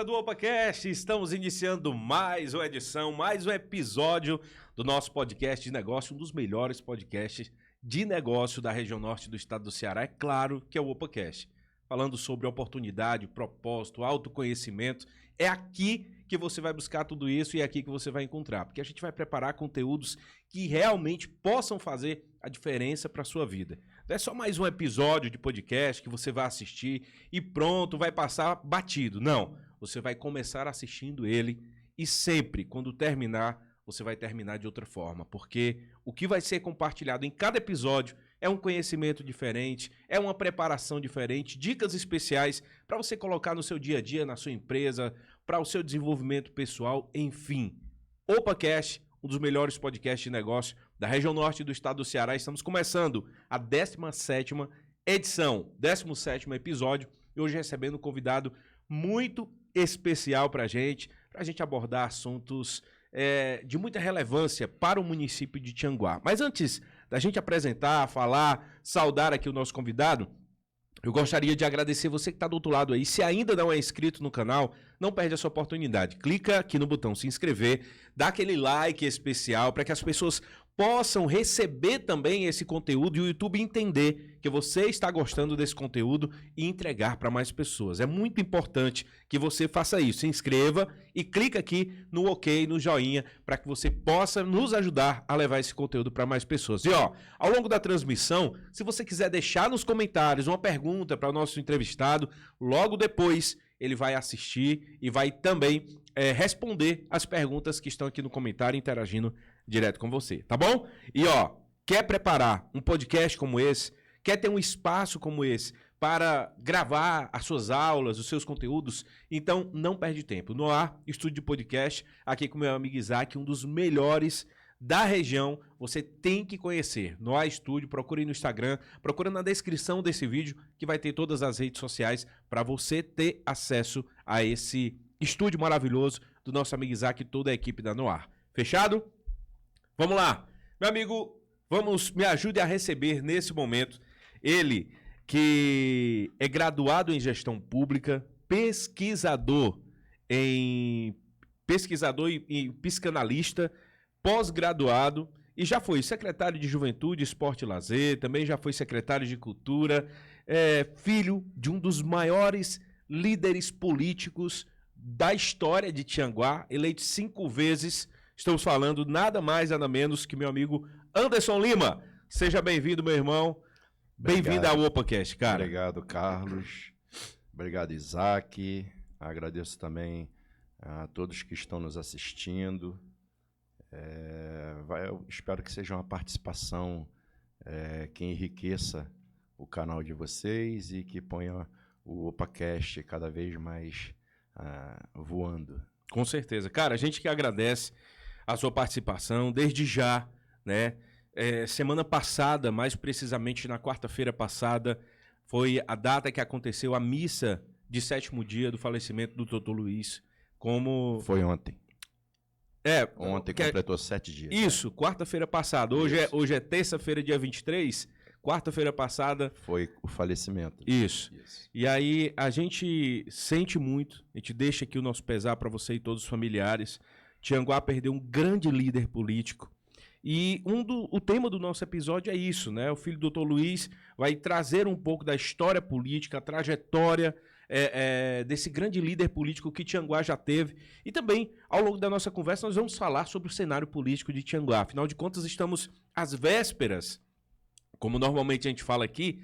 do OpaCast, estamos iniciando mais uma edição, mais um episódio do nosso podcast de negócio, um dos melhores podcasts de negócio da região norte do estado do Ceará, é claro que é o OpaCast. Falando sobre oportunidade, propósito, autoconhecimento, é aqui que você vai buscar tudo isso e é aqui que você vai encontrar, porque a gente vai preparar conteúdos que realmente possam fazer a diferença para a sua vida. Não é só mais um episódio de podcast que você vai assistir e pronto, vai passar batido. Não, você vai começar assistindo ele e sempre, quando terminar, você vai terminar de outra forma, porque o que vai ser compartilhado em cada episódio é um conhecimento diferente, é uma preparação diferente, dicas especiais para você colocar no seu dia a dia, na sua empresa, para o seu desenvolvimento pessoal, enfim. OpaCast, um dos melhores podcasts de negócio da região norte do estado do Ceará. Estamos começando a 17ª edição, 17º episódio, e hoje recebendo um convidado muito especial para a gente abordar assuntos de muita relevância para o município de Tianguá. Mas antes da gente apresentar, falar, saudar aqui o nosso convidado, eu gostaria de agradecer você que está do outro lado aí. Se ainda não é inscrito no canal, não perde essa oportunidade. Clica aqui no botão se inscrever, dá aquele like especial para que as pessoas possam receber também esse conteúdo e o YouTube entender que você está gostando desse conteúdo e entregar para mais pessoas. É muito importante que você faça isso. Se inscreva e clica aqui no OK, no joinha, para que você possa nos ajudar a levar esse conteúdo para mais pessoas. E ó, ao longo da transmissão, se você quiser deixar nos comentários uma pergunta para o nosso entrevistado, logo depois ele vai assistir e vai também responder as perguntas que estão aqui no comentário, interagindo direto com você, tá bom? E ó, quer preparar um podcast como esse, quer ter um espaço como esse para gravar as suas aulas, os seus conteúdos, então não perde tempo. Noar Estúdio de Podcast, aqui com meu amigo Isaac, um dos melhores da região, você tem que conhecer. Noar Estúdio, procure no Instagram, procura na descrição desse vídeo, que vai ter todas as redes sociais para você ter acesso a esse estúdio maravilhoso do nosso amigo Isaac e toda a equipe da Noar. Fechado? Vamos lá. Meu amigo, me ajude a receber nesse momento ele que é graduado em gestão pública, pesquisador e psicanalista, pós-graduado e já foi secretário de Juventude, Esporte e Lazer, também já foi secretário de Cultura, filho de um dos maiores líderes políticos da história de Tianguá, eleito 5 vezes. Estamos falando nada mais, nada menos que meu amigo Anderson Lima. Seja bem-vindo, meu irmão. Bem-vindo ao OpaCast, cara. Obrigado, Carlos. Obrigado, Isaac. Agradeço também a todos que estão nos assistindo. Eu espero que seja uma participação que enriqueça o canal de vocês e que ponha o OpaCast cada vez mais voando. Com certeza. Cara, a gente que agradece a sua participação desde já, né? Semana passada, mais precisamente na quarta-feira passada, foi a data que aconteceu a missa de 7º dia do falecimento do Dr. Luiz. Foi ontem. Ontem completou 7 dias. Isso, quarta-feira passada. Hoje é terça-feira, dia 23. Quarta-feira passada foi o falecimento. Isso. E aí a gente sente muito, a gente deixa aqui o nosso pesar para você e todos os familiares. Tianguá perdeu um grande líder político. E o tema do nosso episódio é isso, né? O filho do Dr. Luiz vai trazer um pouco da história política, a trajetória desse grande líder político que Tianguá já teve. E também, ao longo da nossa conversa, nós vamos falar sobre o cenário político de Tianguá. Afinal de contas, estamos às vésperas, como normalmente a gente fala aqui,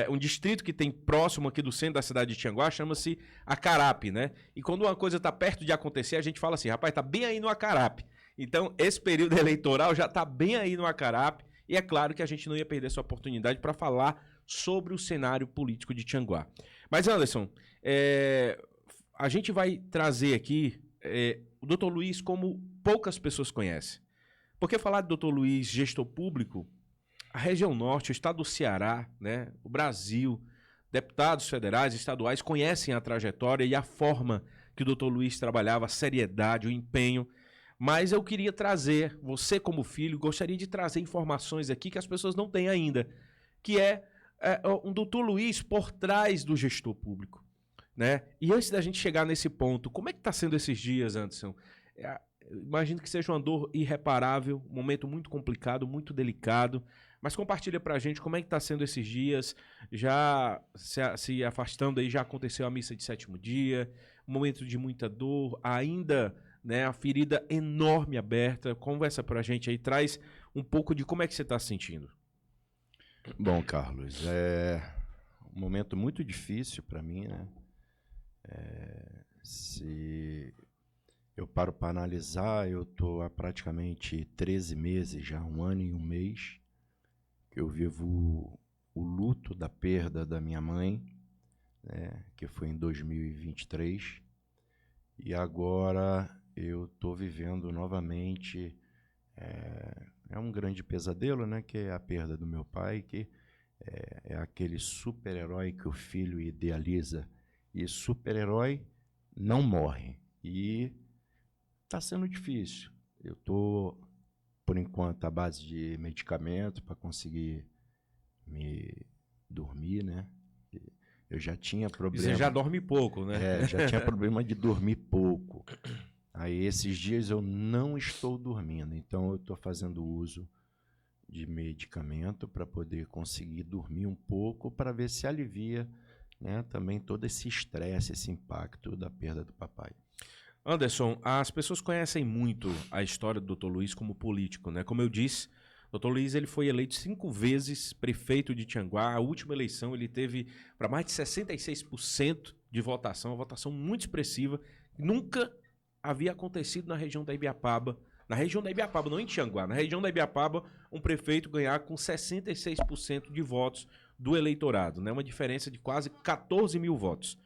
um distrito que tem próximo aqui do centro da cidade de Tianguá chama-se Acarape, né? E quando uma coisa está perto de acontecer, a gente fala assim, rapaz, está bem aí no Acarape. Então, esse período eleitoral já está bem aí no Acarape e é claro que a gente não ia perder essa oportunidade para falar sobre o cenário político de Tianguá. Mas, Anderson, a gente vai trazer aqui o Dr. Luiz como poucas pessoas conhecem. Porque falar do Dr. Luiz, gestor público, a região norte, o estado do Ceará, né, o Brasil, deputados federais, estaduais conhecem a trajetória e a forma que o Dr. Luiz trabalhava, a seriedade, o empenho. Mas eu queria trazer, você como filho, gostaria de trazer informações aqui que as pessoas não têm ainda, que um Dr. Luiz por trás do gestor público. né? E antes da gente chegar nesse ponto, como é que tá sendo esses dias, Anderson? Imagino que seja uma dor irreparável, um momento muito complicado, muito delicado, mas compartilha pra gente como é que tá sendo esses dias, já se afastando aí, já aconteceu a missa de sétimo dia, um momento de muita dor, ainda, né, a ferida enorme aberta. Conversa pra gente aí, traz um pouco de como é que você tá se sentindo. Bom, Carlos, é um momento muito difícil para mim, né? Se eu paro para analisar, eu estou há praticamente 13 meses, já 1 ano e 1 mês, que eu vivo o luto da perda da minha mãe, né, que foi em 2023, e agora eu estou vivendo novamente, é um grande pesadelo, né, que é a perda do meu pai, que é aquele super-herói que o filho idealiza, e super-herói não morre, e está sendo difícil. Eu estou, por enquanto, à base de medicamento para conseguir me dormir, né? Eu já tinha E problema. você já dorme pouco, né? Já tinha problema de dormir pouco. Aí esses dias eu não estou dormindo, então eu estou fazendo uso de medicamento para poder conseguir dormir um pouco, para ver se alivia, né, também todo esse estresse, esse impacto da perda do papai. Anderson, as pessoas conhecem muito a história do Dr. Luiz como político, né? Como eu disse, o Dr. Luiz ele foi eleito 5 vezes prefeito de Tianguá. A última eleição ele teve para mais de 66% de votação, uma votação muito expressiva. Nunca havia acontecido na região da Ibiapaba. Na região da Ibiapaba, não em Tianguá, na região da Ibiapaba, um prefeito ganhar com 66% de votos do eleitorado, né? Uma diferença de quase 14 mil votos.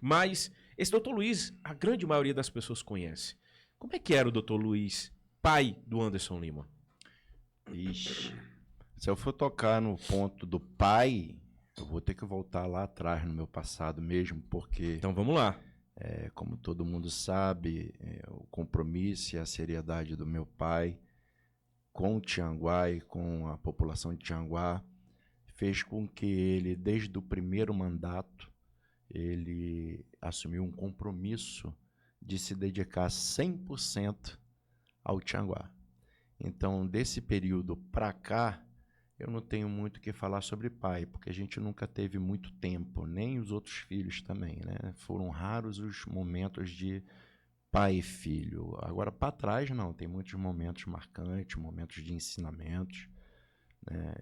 Mas esse Dr. Luiz, a grande maioria das pessoas conhece. Como é que era o Dr. Luiz, pai do Anderson Lima? Ixi, se eu for tocar no ponto do pai, eu vou ter que voltar lá atrás no meu passado mesmo, porque, Então vamos lá. como todo mundo sabe, o compromisso e a seriedade do meu pai com o Tianguá e com a população de Tianguá fez com que ele, desde o primeiro mandato, ele assumiu um compromisso de se dedicar 100% ao Tianguá. Então, desse período para cá, eu não tenho muito o que falar sobre pai, porque a gente nunca teve muito tempo, nem os outros filhos também, né? Foram raros os momentos de pai e filho. Agora, para trás, não, tem muitos momentos marcantes, momentos de ensinamentos, né?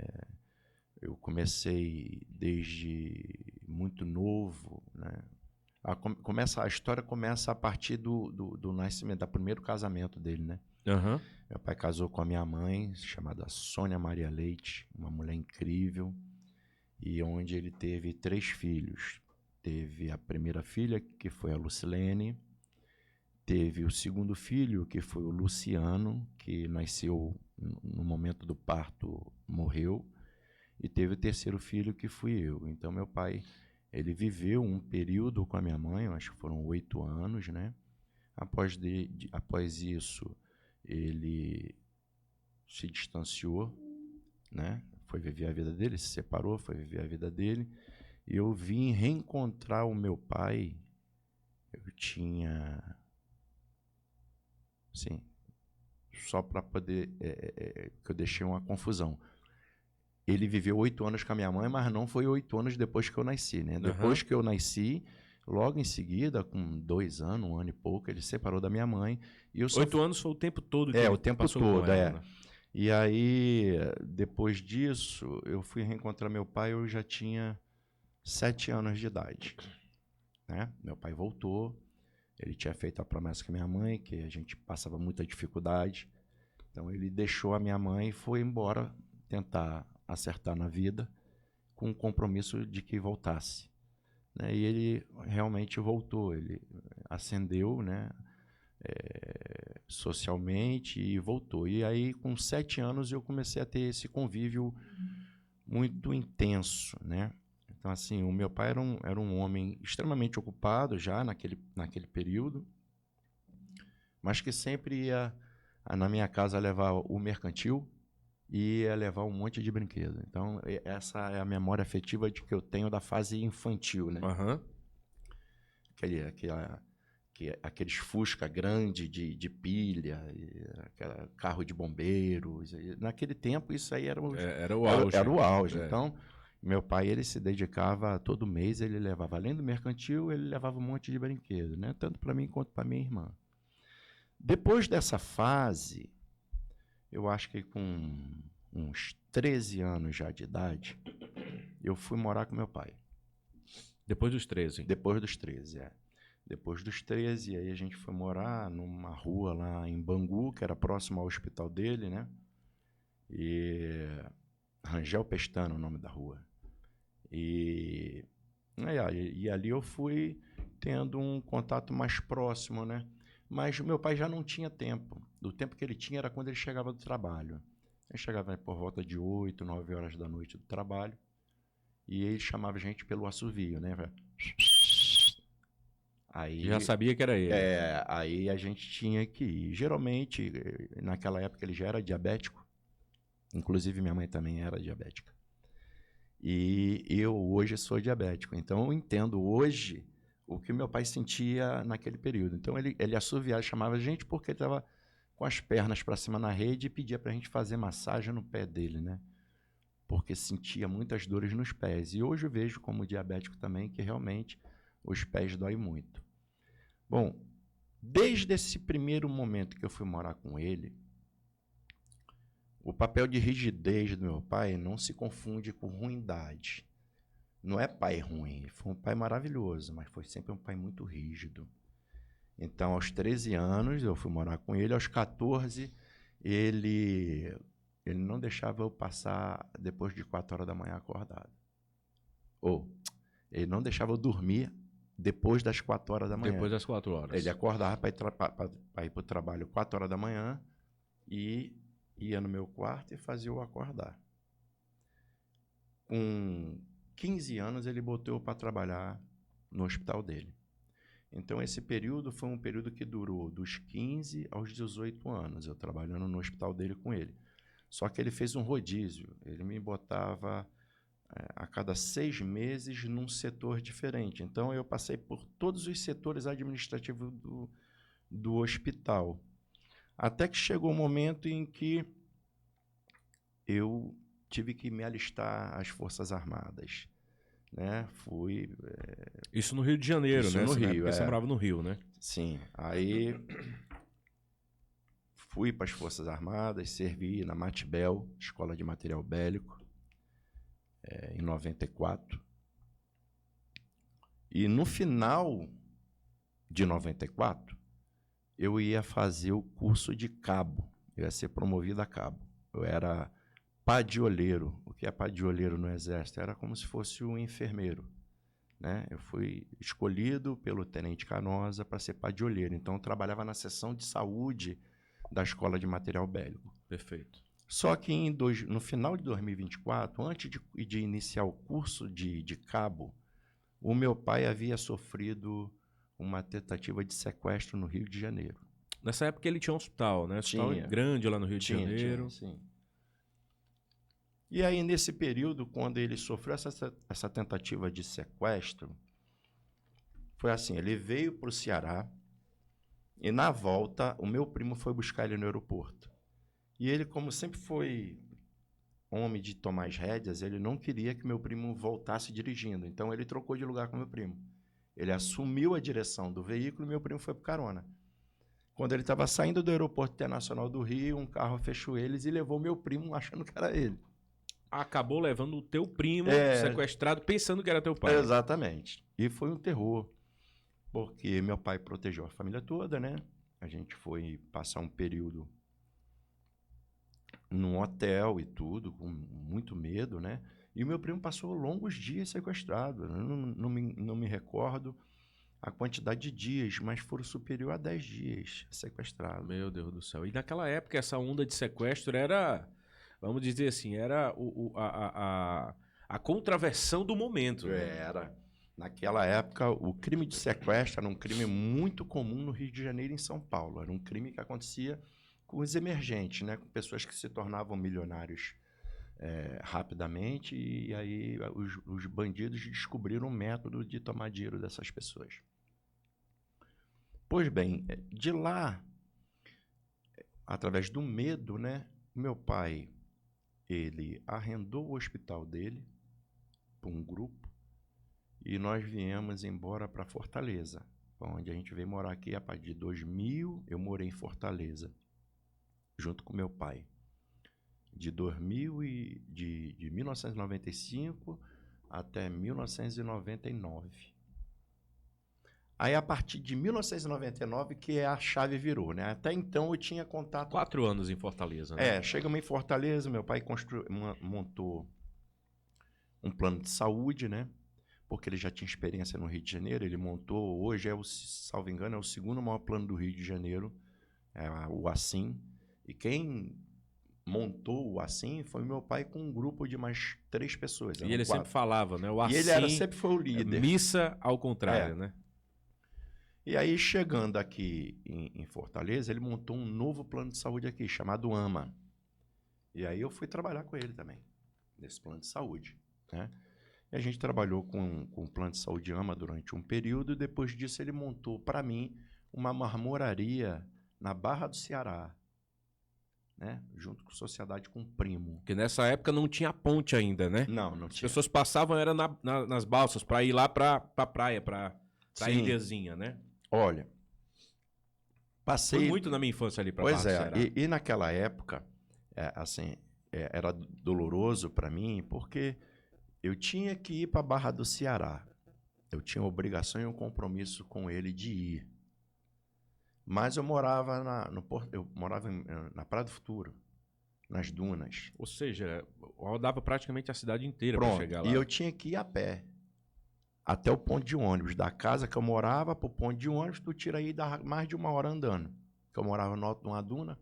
Eu comecei desde muito novo, né? A história começa a partir do nascimento, do primeiro casamento dele, né? Uhum. Meu pai casou com a minha mãe, chamada Sônia Maria Leite, uma mulher incrível, e onde ele teve 3 filhos. Teve a primeira filha, que foi a Lucilene, teve o segundo filho, que foi o Luciano, que nasceu no momento do parto, morreu, e teve o terceiro filho, que fui eu. Então, meu pai, ele viveu um período com a minha mãe, eu acho que foram 8 anos, né? Após isso, ele se distanciou, né? Foi viver a vida dele, se separou, foi viver a vida dele. E eu vim reencontrar o meu pai, eu tinha... Sim, só para poder... que eu deixei uma confusão. Ele viveu 8 anos com a minha mãe, mas não foi 8 anos depois que eu nasci, né? Depois que eu nasci, logo em seguida, com 2 anos, 1 ano e pouco, ele se separou da minha mãe. E eu 8 anos foi o tempo todo que ele o tempo passou todo, com ela, né? E aí, depois disso, eu fui reencontrar meu pai, eu já tinha 7 anos de idade, né? Meu pai voltou, ele tinha feito a promessa com a minha mãe, que a gente passava muita dificuldade. Então, ele deixou a minha mãe e foi embora tentar acertar na vida, com o compromisso de que voltasse, né? E ele realmente voltou, ele ascendeu, né, socialmente e voltou. E aí, com 7 anos, eu comecei a ter esse convívio muito intenso, né? Então, assim, o meu pai era um homem extremamente ocupado já naquele período, mas que sempre ia na minha casa levar o mercantil, e ia levar um monte de brinquedo. Então, essa é a memória afetiva que eu tenho da fase infantil, né? Uhum. aqueles Fusca grande de pilha, carro de bombeiros. Naquele tempo, isso aí era o auge. Era o auge. Então, meu pai, ele se dedicava, todo mês ele levava, além do mercantil, ele levava um monte de brinquedo, né? Tanto para mim quanto para minha irmã. Depois dessa fase, eu acho que com uns 13 anos já de idade, eu fui morar com meu pai. Depois dos 13? Depois dos 13, é. Depois dos 13, aí a gente foi morar numa rua lá em Bangu, que era próximo ao hospital dele, né? E Rangel Pestana, o nome da rua. E ali eu fui tendo um contato mais próximo, né? Mas meu pai já não tinha tempo. O tempo que ele tinha era quando ele chegava do trabalho. Ele chegava por volta de 8, 9 horas da noite do trabalho. E ele chamava a gente pelo assovio, né? Aí, já sabia que era ele. Aí a gente tinha que ir. Geralmente, naquela época ele já era diabético. Inclusive minha mãe também era diabética. E eu hoje sou diabético. Então eu entendo hoje o que meu pai sentia naquele período. Então ele assoviava, chamava a gente porque ele estava com as pernas para cima na rede e pedia para a gente fazer massagem no pé dele, né? Porque sentia muitas dores nos pés. E hoje eu vejo como diabético também que realmente os pés doem muito. Bom, desde esse primeiro momento que eu fui morar com ele, o papel de rigidez do meu pai não se confunde com ruindade. Não é pai ruim, foi um pai maravilhoso, mas foi sempre um pai muito rígido. Então, aos 13 anos, eu fui morar com ele. Aos 14, ele não deixava eu passar depois de 4 horas da manhã acordado. Ele não deixava eu dormir depois das 4 horas da manhã. Depois das 4 horas. Ele acordava para ir para o trabalho 4 horas da manhã e ia no meu quarto e fazia eu acordar. Com 15 anos, ele botou eu para trabalhar no hospital dele. Então, esse período foi um período que durou dos 15 aos 18 anos, eu trabalhando no hospital dele com ele. Só que ele fez um rodízio, ele me botava a cada 6 meses num setor diferente. Então, eu passei por todos os setores administrativos do hospital. Até que chegou um momento em que eu tive que me alistar às Forças Armadas. Né? Isso no Rio de Janeiro, isso né? No Rio, você morava no Rio, né? Sim. Aí fui para as Forças Armadas, servi na Matibel, Escola de Material Bélico, em 94. E no final de 94, eu ia fazer o curso de cabo. Eu ia ser promovido a cabo. Eu era padioleiro. O que é padioleiro no Exército? Era como se fosse um enfermeiro. Né? Eu fui escolhido pelo Tenente Canosa para ser padioleiro. Então, eu trabalhava na seção de saúde da Escola de Material Bélico. Perfeito. Só que no final de 2024, antes de iniciar o curso de cabo, o meu pai havia sofrido uma tentativa de sequestro no Rio de Janeiro. Nessa época ele tinha um hospital, né? Hospital grande lá no Rio de Janeiro. Sim. E aí, nesse período, quando ele sofreu essa tentativa de sequestro, foi assim, ele veio para o Ceará e, na volta, o meu primo foi buscar ele no aeroporto. E ele, como sempre foi homem de tomar as rédeas, ele não queria que meu primo voltasse dirigindo. Então, ele trocou de lugar com meu primo. Ele assumiu a direção do veículo e meu primo foi para carona. Quando ele estava saindo do aeroporto internacional do Rio, um carro fechou eles e levou meu primo achando que era ele. Acabou levando o teu primo sequestrado, pensando que era teu pai. Exatamente. E foi um terror, porque meu pai protegeu a família toda, né? A gente foi passar um período num hotel e tudo, com muito medo, né? E o meu primo passou longos dias sequestrado. Eu não me recordo a quantidade de dias, mas foram superior a 10 dias sequestrado. Meu Deus do céu. E naquela época, essa onda de sequestro era... Vamos dizer assim, era a contraversão do momento. Né? Era. Naquela época, o crime de sequestro era um crime muito comum no Rio de Janeiro e em São Paulo. Era um crime que acontecia com os emergentes, né? Com pessoas que se tornavam milionários rapidamente. E aí os bandidos descobriram um método de tomar dinheiro dessas pessoas. Pois bem, de lá, através do medo, né, meu pai, ele arrendou o hospital dele para um grupo e nós viemos embora para Fortaleza, onde a gente veio morar aqui a partir de 2000. Eu morei em Fortaleza, junto com meu pai, de 1995 até 1999. Aí, a partir de 1999, que a chave virou, né? Até então, eu tinha contato... 4 anos em Fortaleza, né? Chegamos em Fortaleza, meu pai montou um plano de saúde, né? Porque ele já tinha experiência no Rio de Janeiro. Ele montou, hoje, salvo engano, é o segundo maior plano do Rio de Janeiro, o Assim. E quem montou o Assim foi meu pai com um grupo de mais 3 pessoas. E ele 4. sempre falava, né? O Assim, e ele sempre foi o líder. Missa ao contrário, né? E aí, chegando aqui em Fortaleza, ele montou um novo plano de saúde aqui, chamado AMA. E aí eu fui trabalhar com ele também, nesse plano de saúde, né? E a gente trabalhou com o plano de saúde AMA durante um período, e depois disso ele montou para mim uma marmoraria na Barra do Ceará, né? Junto com Sociedade com o Primo. Porque nessa época não tinha ponte ainda, né? Não As tinha. pessoas passavam era nas balsas para ir lá para praia, para a Sim. ilhazinha, né? Olha, passei... Fui muito na minha infância ali para Barra do Ceará. E naquela época, era doloroso para mim, porque eu tinha que ir para Barra do Ceará. Eu tinha obrigação e um compromisso com ele de ir. Mas eu morava na Praia do Futuro, nas dunas. Ou seja, rodava praticamente a cidade inteira para Pronto, chegar lá. e eu tinha que ir a pé até o ponto de ônibus. Da casa que eu morava para o ponto de ônibus, tu tira aí mais de 1 hora andando. Que eu morava no alto de uma duna.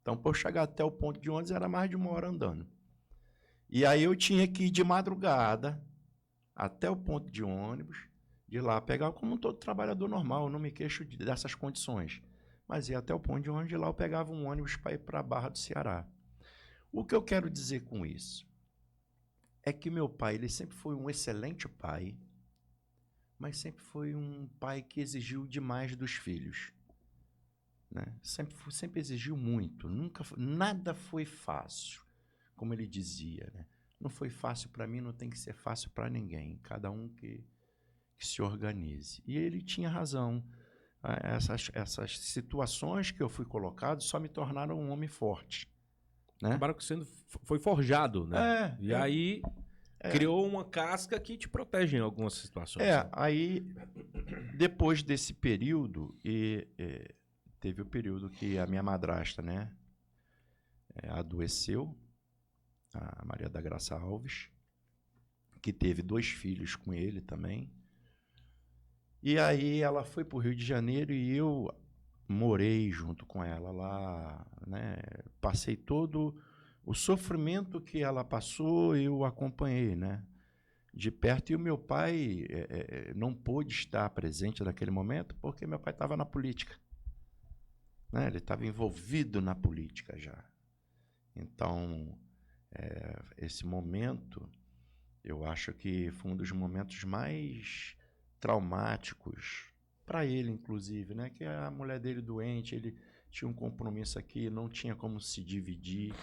Então, para eu chegar até o ponto de ônibus, era mais de 1 hora andando. E aí eu tinha que ir de madrugada até o ponto de ônibus, de lá pegar como todo trabalhador normal. Eu não me queixo dessas condições. Mas ia até o ponto de ônibus, de lá eu pegava um ônibus para ir para a Barra do Ceará. O que eu quero dizer com isso é que meu pai, ele sempre foi um excelente pai, mas sempre foi um pai que exigiu demais dos filhos, né? Sempre exigiu muito. Nada foi fácil, como ele dizia, né? Não foi fácil para mim, não tem que ser fácil para ninguém. Cada um que se organize. E ele tinha razão. Essas situações que eu fui colocado só me tornaram um homem forte, né? Acabaram foi forjado, né? E aí criou uma casca que te protege em algumas situações. Aí depois desse período, teve o período que a minha madrasta, né, adoeceu, a Maria da Graça Alves, que teve 2 filhos com ele também. E aí ela foi para o Rio de Janeiro e eu morei junto com ela lá, né? Passei todo o sofrimento que ela passou, eu acompanhei, né, de perto. E o meu pai não pôde estar presente naquele momento porque meu pai estava na política, né? Ele estava envolvido na política já. Então, esse momento, eu acho que foi um dos momentos mais traumáticos para ele, inclusive, né? Que a mulher dele doente, ele tinha um compromisso aqui, não tinha como se dividir.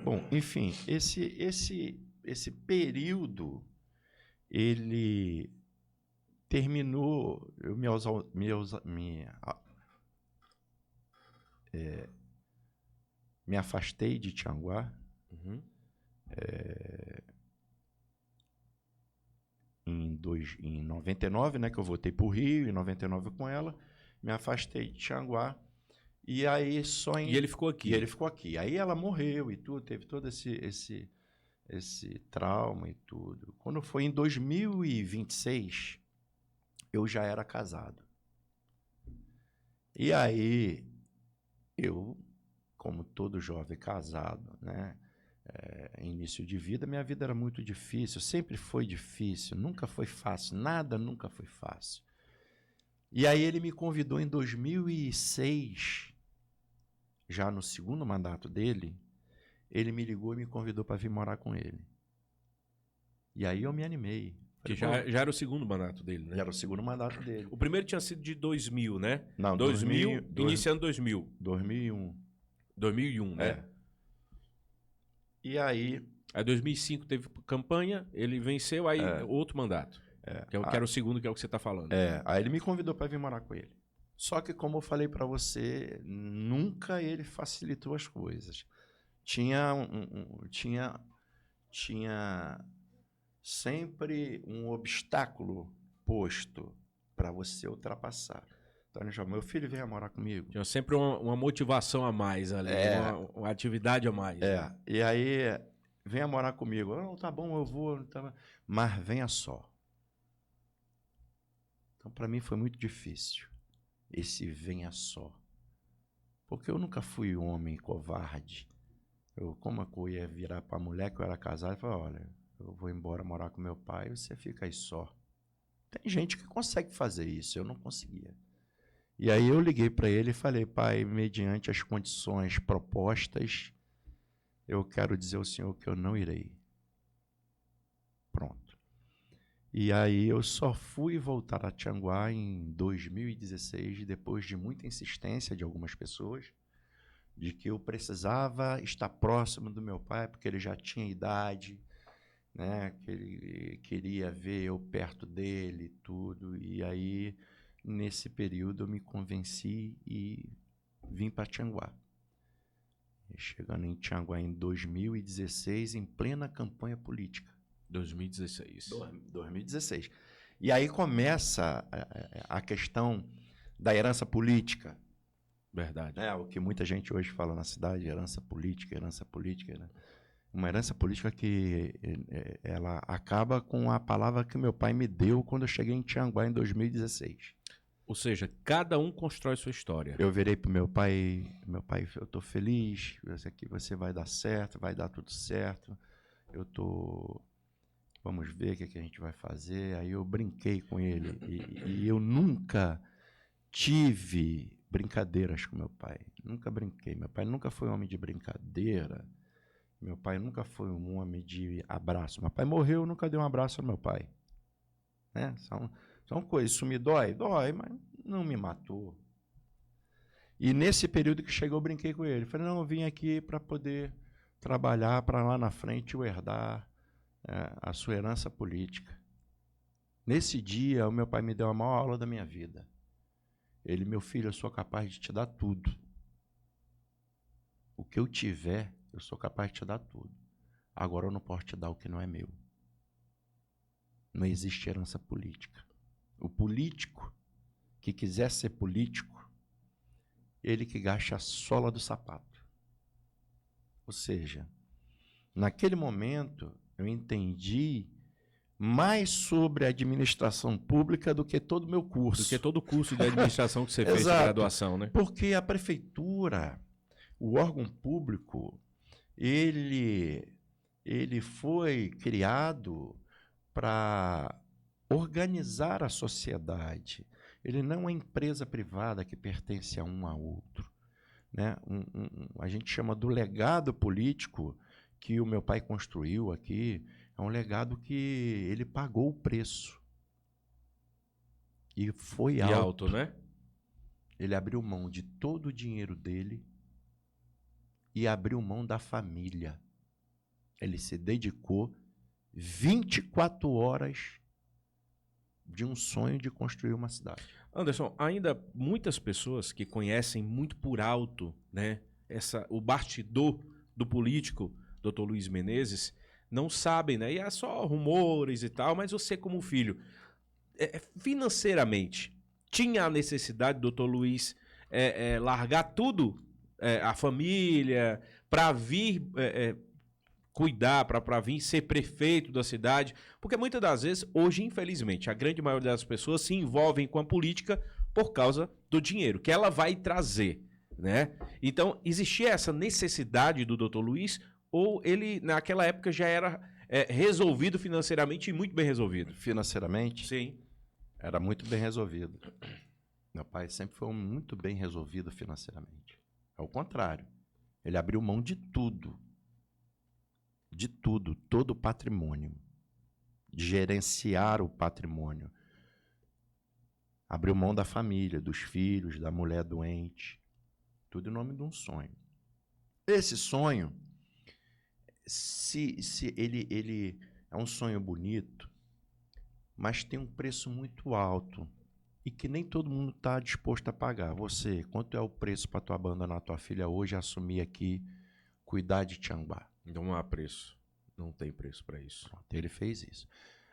Bom, enfim, esse período, ele terminou, eu me afastei de Tianguá. Uhum. Em 99, né, que eu voltei para o Rio, em 99 com ela, me afastei de Tianguá, e aí E ele ficou aqui. E ele ficou aqui. Aí ela morreu e tudo, teve todo esse trauma e tudo. Quando foi em 2026, eu já era casado. E aí, eu, como todo jovem casado, né, início de vida, minha vida era muito difícil, sempre foi difícil, nunca foi fácil, nada nunca foi fácil. E aí ele me convidou em 2006, já no segundo mandato dele, ele me ligou e me convidou para vir morar com ele. E aí eu me animei, Que já era o segundo mandato dele, né? Já era o segundo mandato dele. O primeiro tinha sido de 2000, né? Não, 2000, iniciando 2000. 2001. 2001, né? E aí... Aí 2005 teve campanha, ele venceu, aí outro mandato. Que era o segundo, que é o que você está falando. Aí ele me convidou para vir morar com ele. Só que, como eu falei para você, nunca ele facilitou as coisas. Tinha sempre um obstáculo posto para você ultrapassar. Então, ele falou, meu filho, venha morar comigo. Tinha sempre uma motivação a mais ali, uma atividade a mais. Né? E aí, venha morar comigo. Oh, tá bom, eu vou. Mas venha só. Então, para mim, foi muito difícil esse venha só. Porque eu nunca fui um homem covarde. Como eu ia virar para a mulher que eu era casado e falar, olha, eu vou embora morar com meu pai, você fica aí só. Tem gente que consegue fazer isso, eu não conseguia. E aí eu liguei para ele e falei, pai, mediante as condições propostas, eu quero dizer ao senhor que eu não irei. Pronto. E aí eu só fui voltar a Tianguá em 2016, depois de muita insistência de algumas pessoas, de que eu precisava estar próximo do meu pai, porque ele já tinha idade, né? Que ele queria ver eu perto dele, tudo. E aí, nesse período, eu me convenci e vim para Tianguá. Chegando em Tianguá em 2016, em plena campanha política. 2016. 2016. E aí começa a questão da herança política. Verdade. O que muita gente hoje fala na cidade, herança política, né? Uma herança política que ela acaba com a palavra que meu pai me deu quando eu cheguei em Tianguá em 2016. Ou seja, cada um constrói sua história. Eu virei pro meu pai, eu tô feliz, isso aqui você vai dar certo, vai dar tudo certo. Vamos ver o que a gente vai fazer. Aí eu brinquei com ele e eu nunca tive brincadeiras com meu pai. Nunca brinquei. Meu pai nunca foi um homem de brincadeira. Meu pai nunca foi um homem de abraço. Meu pai morreu, eu nunca dei um abraço ao meu pai. Né? São coisas. Isso me dói? Dói, mas não me matou. E nesse período que chegou, eu brinquei com ele. Falei, não, eu vim aqui para poder trabalhar para lá na frente eu herdar a sua herança política. Nesse dia, o meu pai me deu a maior aula da minha vida. Ele, meu filho, eu sou capaz de te dar tudo. O que eu tiver, eu sou capaz de te dar tudo. Agora eu não posso te dar o que não é meu. Não existe herança política. O político que quiser ser político, ele que gasta a sola do sapato. Ou seja, naquele momento, eu entendi mais sobre a administração pública do que todo o meu curso. Do que todo o curso de administração que você fez de graduação, né? Porque a prefeitura, o órgão público, ele foi criado para organizar a sociedade. Ele não é uma empresa privada que pertence a um a outro. Né? A gente chama do legado político que o meu pai construiu aqui, é um legado que ele pagou o preço. E foi alto. Né? Ele abriu mão de todo o dinheiro dele e abriu mão da família. Ele se dedicou 24 horas de um sonho de construir uma cidade. Anderson, ainda muitas pessoas que conhecem muito por alto, né, o bastidor do político, Dr. Luiz Menezes, não sabem, né? E é só rumores e tal, mas você como filho, financeiramente, tinha a necessidade, doutor Luiz, largar tudo, a família, para vir cuidar, para vir ser prefeito da cidade? Porque muitas das vezes, hoje, infelizmente, a grande maioria das pessoas se envolvem com a política por causa do dinheiro, que ela vai trazer, né? Então, existia essa necessidade do doutor Luiz, ou ele, naquela época, já era resolvido financeiramente e muito bem resolvido? Financeiramente? Sim. Era muito bem resolvido. Meu pai sempre foi muito bem resolvido financeiramente. Ao contrário, ele abriu mão de tudo. De tudo, todo o patrimônio. de gerenciar o patrimônio. Abriu mão da família, dos filhos, da mulher doente, tudo em nome de um sonho. Esse sonho, se ele é um sonho bonito, mas tem um preço muito alto e que nem todo mundo está disposto a pagar. Você, quanto é o preço para tu abandonar tua filha hoje e assumir aqui, cuidar de Tianguá? Não há preço. Não tem preço para isso. Ele fez isso.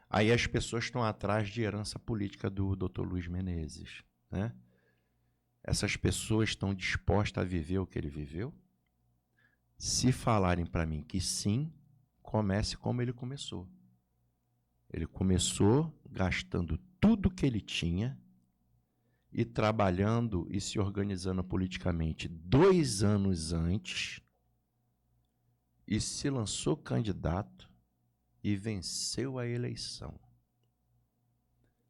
Aí as pessoas estão atrás de herança política do Dr. Luiz Menezes, né? Essas pessoas estão dispostas a viver o que ele viveu? Se falarem para mim que sim, comece como ele começou. Ele começou gastando tudo que ele tinha e trabalhando e se organizando politicamente 2 anos antes e se lançou candidato e venceu a eleição.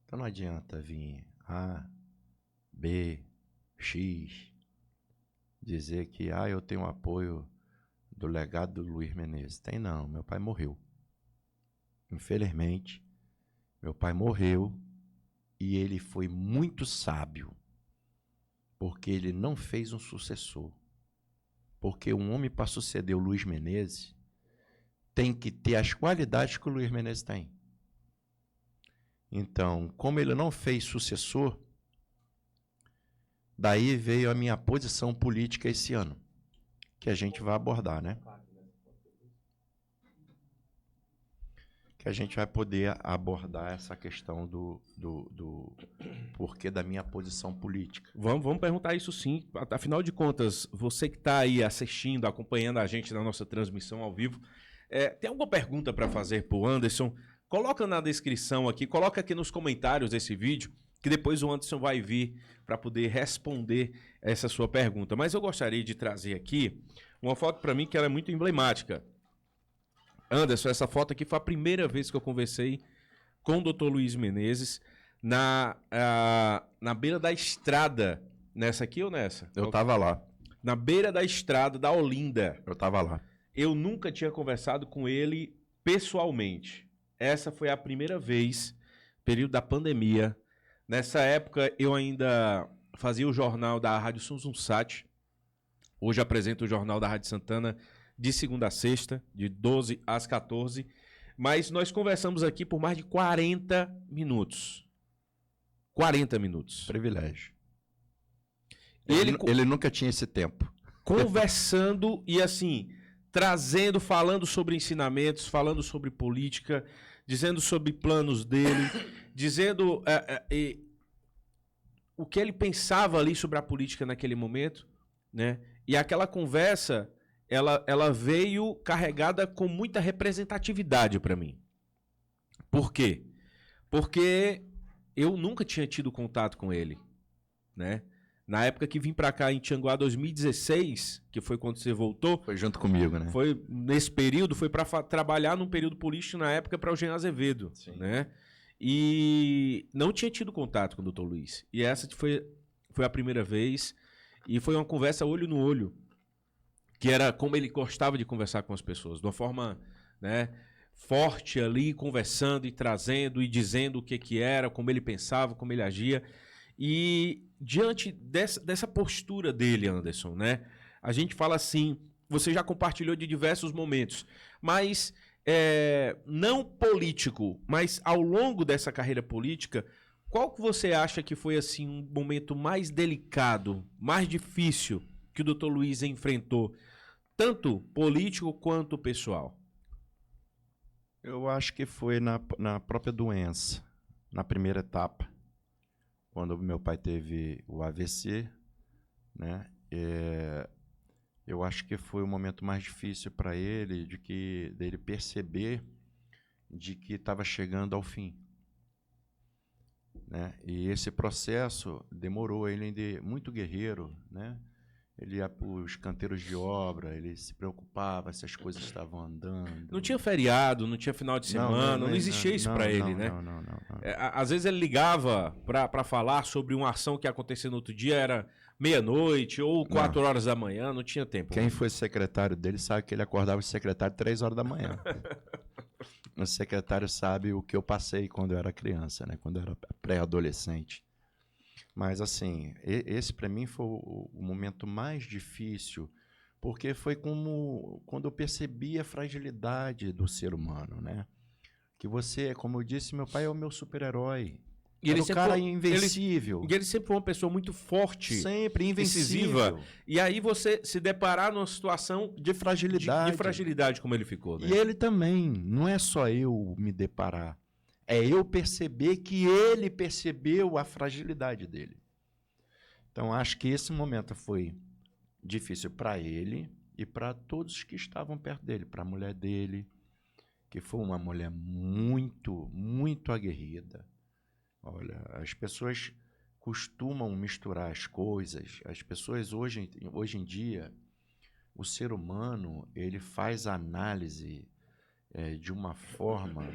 Então não adianta vir A, B, X, dizer que eu tenho apoio do legado do Luiz Menezes. Tem não, meu pai morreu. Infelizmente, meu pai morreu e ele foi muito sábio, porque ele não fez um sucessor. Porque um homem para suceder o Luiz Menezes tem que ter as qualidades que o Luiz Menezes tem. Então, como ele não fez sucessor, daí veio a minha posição política esse ano, que a gente vai abordar, né? Que a gente vai poder abordar essa questão do porquê da minha posição política. Vamos perguntar isso sim. Afinal de contas, você que está aí assistindo, acompanhando a gente na nossa transmissão ao vivo, tem alguma pergunta para fazer para o Anderson? Coloca na descrição aqui, coloca aqui nos comentários desse vídeo, que depois o Anderson vai vir para poder responder essa sua pergunta. Mas eu gostaria de trazer aqui uma foto para mim que ela é muito emblemática. Anderson, essa foto aqui foi a primeira vez que eu conversei com o Dr. Luiz Menezes na beira da estrada. Nessa aqui ou nessa? Eu estava lá. Na beira da estrada da Olinda. Eu estava lá. Eu nunca tinha conversado com ele pessoalmente. Essa foi a primeira vez, período da pandemia. Nessa época, eu ainda fazia o jornal da Rádio Sunzunsat. Hoje apresento o jornal da Rádio Santana de segunda a sexta, de 12 às 14. Mas nós conversamos aqui por mais de 40 minutos. 40 minutos. Privilégio. Ele nunca tinha esse tempo. Conversando e assim, trazendo, falando sobre ensinamentos, falando sobre política, dizendo sobre planos dele, dizendo o que ele pensava ali sobre a política naquele momento, né? E aquela conversa, ela veio carregada com muita representatividade para mim. Por quê? Porque eu nunca tinha tido contato com ele, né? Na época que vim para cá em Tianguá 2016, que foi quando você voltou. Foi junto comigo, né? Foi nesse período, foi para trabalhar num período político na época para o Eugênio Azevedo, Sim. né? E não tinha tido contato com o Dr. Luiz. E essa foi a primeira vez e foi uma conversa olho no olho, que era como ele gostava de conversar com as pessoas, de uma forma, né, forte ali, conversando e trazendo e dizendo o que era, como ele pensava, como ele agia. E diante dessa postura dele, Anderson, né, a gente fala assim, você já compartilhou de diversos momentos, mas não político, mas ao longo dessa carreira política, qual que você acha que foi assim um momento mais delicado, mais difícil que o Dr. Luiz enfrentou, tanto político quanto pessoal? Eu acho que foi na própria doença, na primeira etapa, quando meu pai teve o AVC, né? Eu acho que foi o momento mais difícil para ele, dele perceber de que estava chegando ao fim, né? E esse processo demorou. Ele ainda é muito guerreiro, né? Ele ia para os canteiros de obra, ele se preocupava se as coisas estavam andando. Não tinha feriado, não tinha final de semana, não existia isso para ele, né? Não. Às vezes ele ligava para falar sobre uma ação que ia acontecer no outro dia, era meia-noite ou 4 horas da manhã, não tinha tempo. Quem foi secretário dele sabe que ele acordava o secretário 3 horas da manhã. o secretário sabe o que eu passei quando eu era criança, né? Quando eu era pré-adolescente. Mas, assim, esse para mim foi o momento mais difícil, porque foi como quando eu percebi a fragilidade do ser humano, né? Que você, como eu disse, meu pai é o meu super-herói. E Era ele o sempre cara foi- invencível. E ele sempre foi uma pessoa muito forte, Sempre incisiva. invencível. E aí você se deparar numa situação De fragilidade. de fragilidade como ele ficou, né? E ele também. Não é só eu me deparar. É eu perceber que ele percebeu a fragilidade dele. Então, acho que esse momento foi difícil para ele e para todos que estavam perto dele. Para a mulher dele, que foi uma mulher muito, muito aguerrida. Olha, as pessoas costumam misturar as coisas. As pessoas, hoje em dia, o ser humano, ele faz análise de uma forma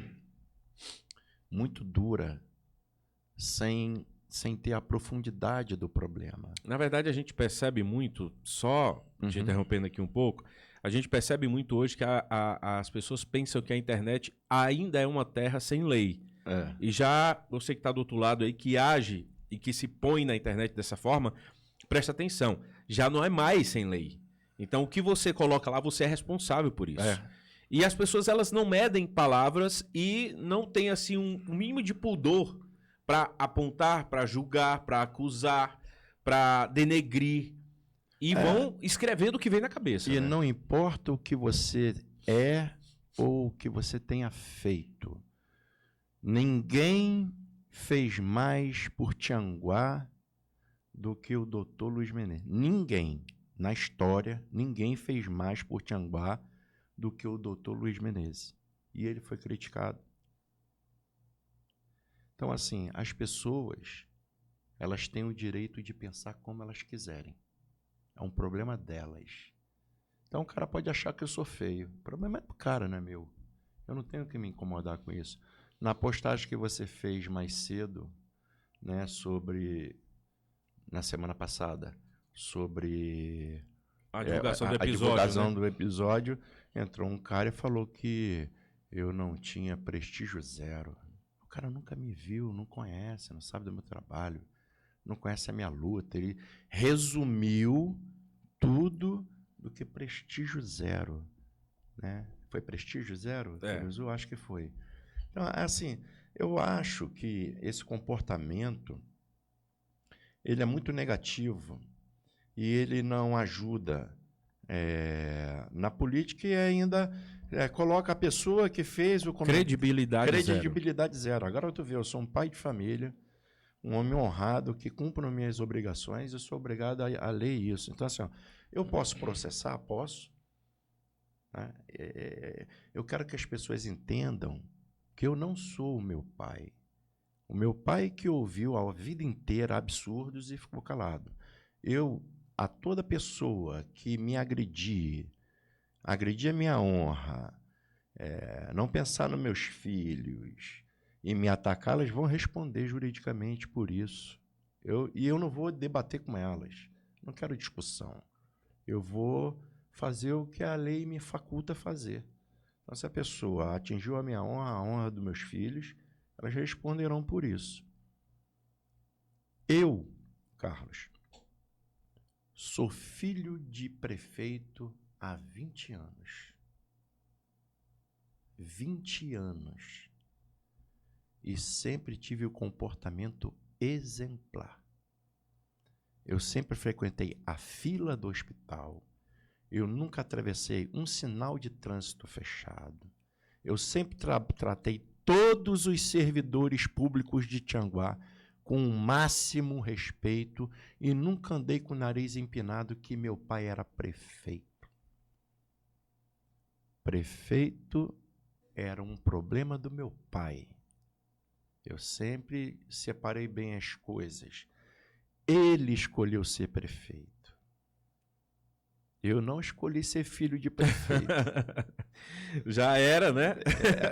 muito dura, sem ter a profundidade do problema. Na verdade, a gente percebe muito, só te interrompendo aqui um pouco, a gente percebe muito hoje que as pessoas pensam que a internet ainda é uma terra sem lei. E já você que está do outro lado aí, que age e que se põe na internet dessa forma, presta atenção, já não é mais sem lei. Então, o que você coloca lá, você é responsável por isso. E as pessoas, elas não medem palavras e não têm, assim, um mínimo de pudor para apontar, para julgar, para acusar, para denegrir. E vão escrevendo o que vem na cabeça. E né? não importa o que você é ou o que você tenha feito. Ninguém fez mais por Tianguá do que o doutor Luiz Menezes. Ninguém, na história, ninguém fez mais por Tianguá do que o doutor Luiz Menezes. E ele foi criticado. Então, assim, as pessoas, elas têm o direito de pensar como elas quiserem. É um problema delas. Então, o cara pode achar que eu sou feio. O problema é do cara, não é meu. Eu não tenho que me incomodar com isso. Na postagem que você fez mais cedo, né, na semana passada, sobre A divulgação do a episódio. divulgação né? do episódio, entrou um cara e falou que eu não tinha prestígio zero. O cara nunca me viu, não conhece, não sabe do meu trabalho, não conhece a minha luta. Ele resumiu tudo do que prestígio zero. Né? Foi prestígio zero? Eu acho que foi. Então, assim, eu acho que esse comportamento ele é muito negativo e ele não ajuda na política e ainda coloca a pessoa que fez o credibilidade zero. Agora tu vê, eu sou um pai de família, um homem honrado que cumpro minhas obrigações e sou obrigado a ler isso. Então, assim, ó, eu posso processar? Posso. Né? Eu quero que as pessoas entendam que eu não sou o meu pai. O meu pai que ouviu a vida inteira absurdos e ficou calado. A toda pessoa que me agredir a minha honra, não pensar nos meus filhos e me atacar, elas vão responder juridicamente por isso. E eu não vou debater com elas. Não quero discussão. Eu vou fazer o que a lei me faculta fazer. Então, se a pessoa atingiu a minha honra, a honra dos meus filhos, elas responderão por isso. Eu, Carlos, sou filho de prefeito há 20 anos. 20 anos. E sempre tive o comportamento exemplar. Eu sempre frequentei a fila do hospital. Eu nunca atravessei um sinal de trânsito fechado. Eu sempre tratei todos os servidores públicos de Tianguá com o máximo respeito e nunca andei com o nariz empinado que meu pai era prefeito. Prefeito era um problema do meu pai. Eu sempre separei bem as coisas. Ele escolheu ser prefeito. Eu não escolhi ser filho de prefeito. Já era, né?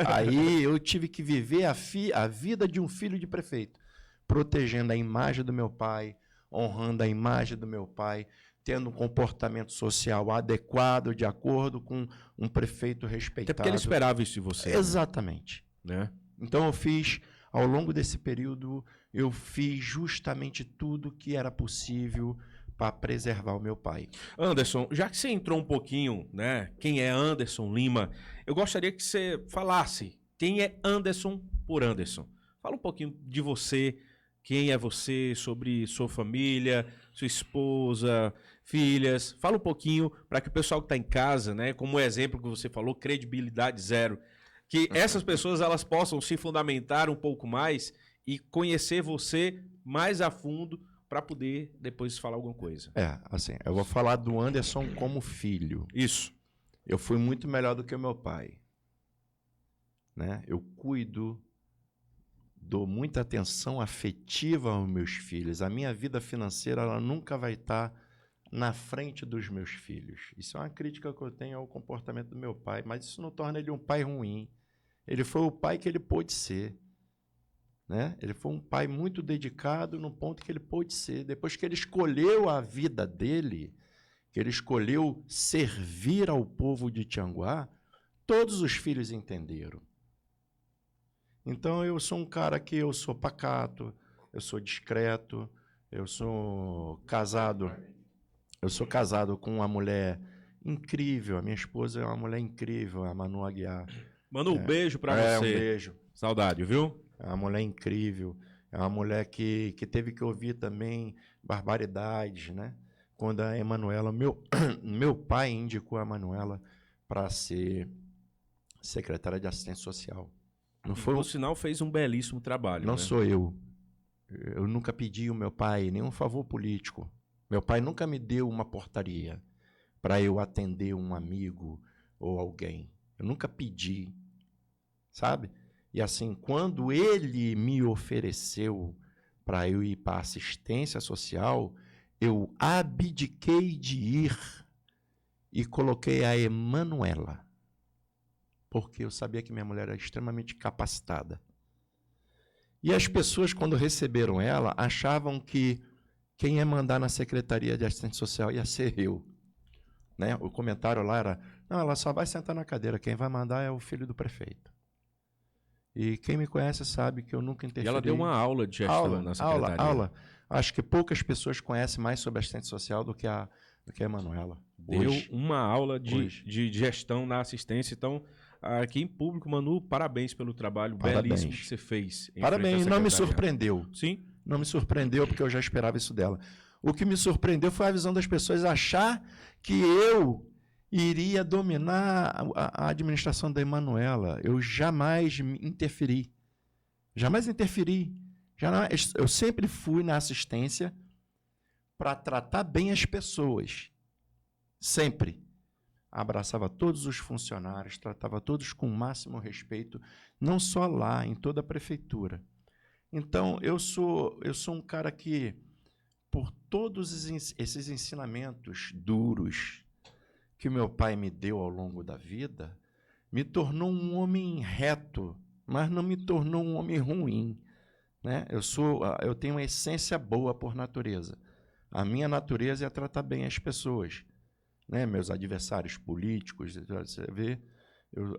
Aí eu tive que viver a vida de um filho de prefeito, protegendo a imagem do meu pai, honrando a imagem do meu pai, tendo um comportamento social adequado, de acordo com um prefeito respeitado. Até porque ele esperava isso de você. Exatamente. Né? Então eu fiz, ao longo desse período, eu fiz justamente tudo que era possível para preservar o meu pai. Anderson, já que você entrou um pouquinho, né? Quem é Anderson Lima? Eu gostaria que você falasse quem é Anderson por Anderson. Fala um pouquinho de você, quem é você, sobre sua família, sua esposa, filhas. Fala um pouquinho para que o pessoal que está em casa, né? Como o exemplo que você falou, credibilidade zero. Que essas pessoas elas possam se fundamentar um pouco mais e conhecer você mais a fundo para poder depois falar alguma coisa. Assim, eu vou falar do Anderson como filho. Isso. Eu fui muito melhor do que o meu pai. Né? Eu cuido, dou muita atenção afetiva aos meus filhos. A minha vida financeira ela nunca vai estar na frente dos meus filhos. Isso é uma crítica que eu tenho ao comportamento do meu pai, mas isso não torna ele um pai ruim. Ele foi o pai que ele pôde ser. Né? Ele foi um pai muito dedicado no ponto que ele pôde ser. Depois que ele escolheu a vida dele, que ele escolheu servir ao povo de Tianguá, todos os filhos entenderam. Então, eu sou um cara que eu sou pacato, eu sou discreto, eu sou casado com uma mulher incrível. A minha esposa é uma mulher incrível, a Manu Aguiar. Manda um beijo pra você. Um beijo. Saudade, viu? É uma mulher incrível. É uma mulher que teve que ouvir também barbaridades, né? Quando a Emanuela, meu pai indicou a Emanuela para ser secretária de assistência social. Não foi, por sinal, fez um belíssimo trabalho. Não né? sou eu. Eu nunca pedi ao meu pai nenhum favor político. Meu pai nunca me deu uma portaria para eu atender um amigo ou alguém. Eu nunca pedi, sabe? E assim, quando ele me ofereceu para eu ir para assistência social, eu abdiquei de ir e coloquei a Emanuela, porque eu sabia que minha mulher era extremamente capacitada. E as pessoas, quando receberam ela, achavam que quem ia mandar na Secretaria de Assistência Social ia ser eu. Né? O comentário lá era, não, ela só vai sentar na cadeira, quem vai mandar é o filho do prefeito. E quem me conhece sabe que eu nunca interferi. E ela deu uma aula de gestão na secretaria. Aula. Acho que poucas pessoas conhecem mais sobre assistente social do que a Emanuela. Deu uma aula de gestão na assistência. Então, aqui em público, Manu, parabéns pelo trabalho belíssimo que você fez. Parabéns, não me surpreendeu. Sim. Não me surpreendeu porque eu já esperava isso dela. O que me surpreendeu foi a visão das pessoas achar que eu iria dominar a administração da Emanuela. Eu jamais interferi. Jamais interferi. Eu sempre fui na assistência para tratar bem as pessoas. Sempre. Abraçava todos os funcionários, tratava todos com o máximo respeito, não só lá, em toda a prefeitura. Então, eu sou um cara que, por todos esses ensinamentos duros que meu pai me deu ao longo da vida, me tornou um homem reto, mas não me tornou um homem ruim. Né? Eu tenho uma essência boa por natureza. A minha natureza é tratar bem as pessoas. Né? Meus adversários políticos, você vê,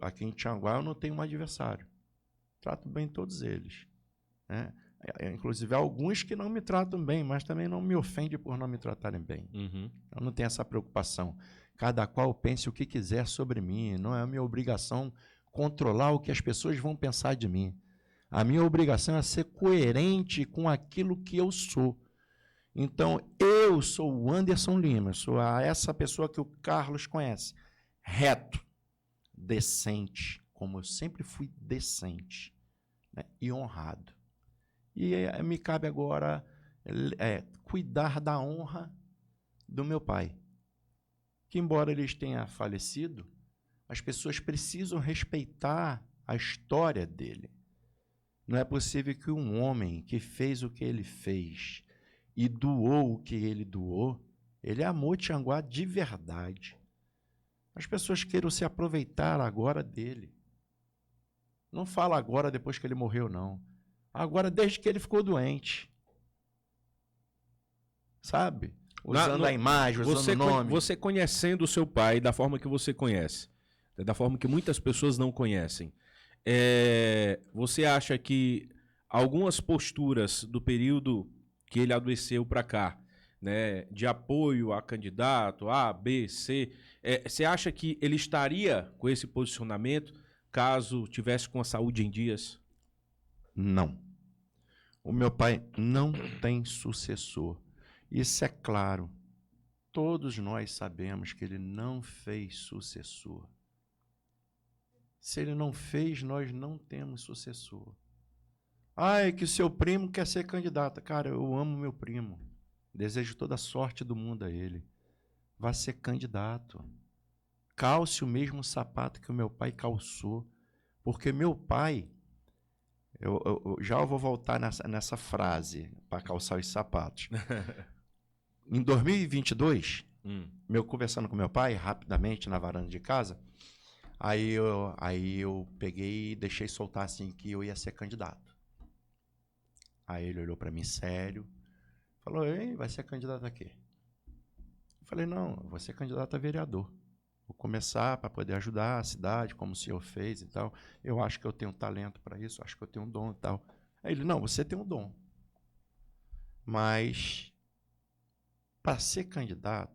aqui em Tianguá eu não tenho um adversário. Trato bem todos eles. Né? Inclusive alguns que não me tratam bem, mas também não me ofendem por não me tratarem bem. Uhum. Eu não tenho essa preocupação. Cada qual pense o que quiser sobre mim. Não é a minha obrigação controlar o que as pessoas vão pensar de mim. A minha obrigação é ser coerente com aquilo que eu sou. Então, eu sou o Anderson Lima, sou essa pessoa que o Carlos conhece. Reto, decente, como eu sempre fui decente, né? E honrado. E me cabe agora cuidar da honra do meu pai. Que, embora ele tenha falecido, as pessoas precisam respeitar a história dele. Não é possível que um homem que fez o que ele fez e doou o que ele doou, ele amou Tianguá de verdade. As pessoas queiram se aproveitar agora dele. Não fala agora depois que ele morreu, não. Agora, desde que ele ficou doente. Sabe? Usando a imagem, usando o nome. Você conhecendo o seu pai da forma que você conhece, da forma que muitas pessoas não conhecem, você acha que algumas posturas do período que ele adoeceu para cá, né, de apoio a candidato A, B, C, você acha que ele estaria com esse posicionamento caso tivesse com a saúde em dias? Não. O meu pai não tem sucessor. Isso é claro. Todos nós sabemos que ele não fez sucessor. Se ele não fez, nós não temos sucessor. Ah, é que o seu primo quer ser candidato. Cara, eu amo meu primo. Desejo toda a sorte do mundo a ele. Vá ser candidato. Calce o mesmo sapato que o meu pai calçou. Porque meu pai... Eu vou voltar nessa frase para calçar os sapatos. Em 2022, conversando com meu pai, rapidamente, na varanda de casa, aí eu peguei e deixei soltar assim que eu ia ser candidato. Aí ele olhou para mim sério, falou, ei, vai ser candidato a quê? Eu falei, não, eu vou ser candidato a vereador. Vou começar para poder ajudar a cidade, como o senhor fez e tal. Eu acho que eu tenho talento para isso, acho que eu tenho um dom e tal. Aí ele, não, você tem um dom. Mas para ser candidato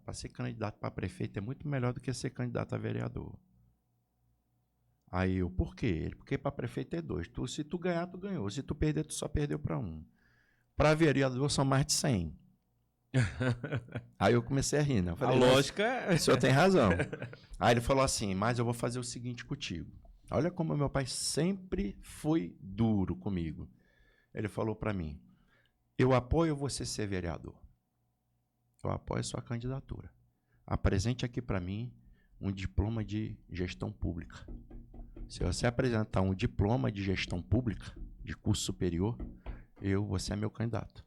para prefeito é muito melhor do que ser candidato a vereador. Aí eu, por quê? Ele, porque para prefeito é 2. Se tu ganhar, tu ganhou. Se tu perder, tu só perdeu para 1. Para vereador são mais de 100. Aí eu comecei a rir, né? Eu falei, a lógica... O senhor tem razão. Aí ele falou assim, mas eu vou fazer o seguinte contigo. Olha como meu pai sempre foi duro comigo. Ele falou para mim, eu apoio você ser vereador. Eu apoio sua candidatura. Apresente aqui para mim um diploma de gestão pública. Se você apresentar um diploma de gestão pública, de curso superior, você é meu candidato.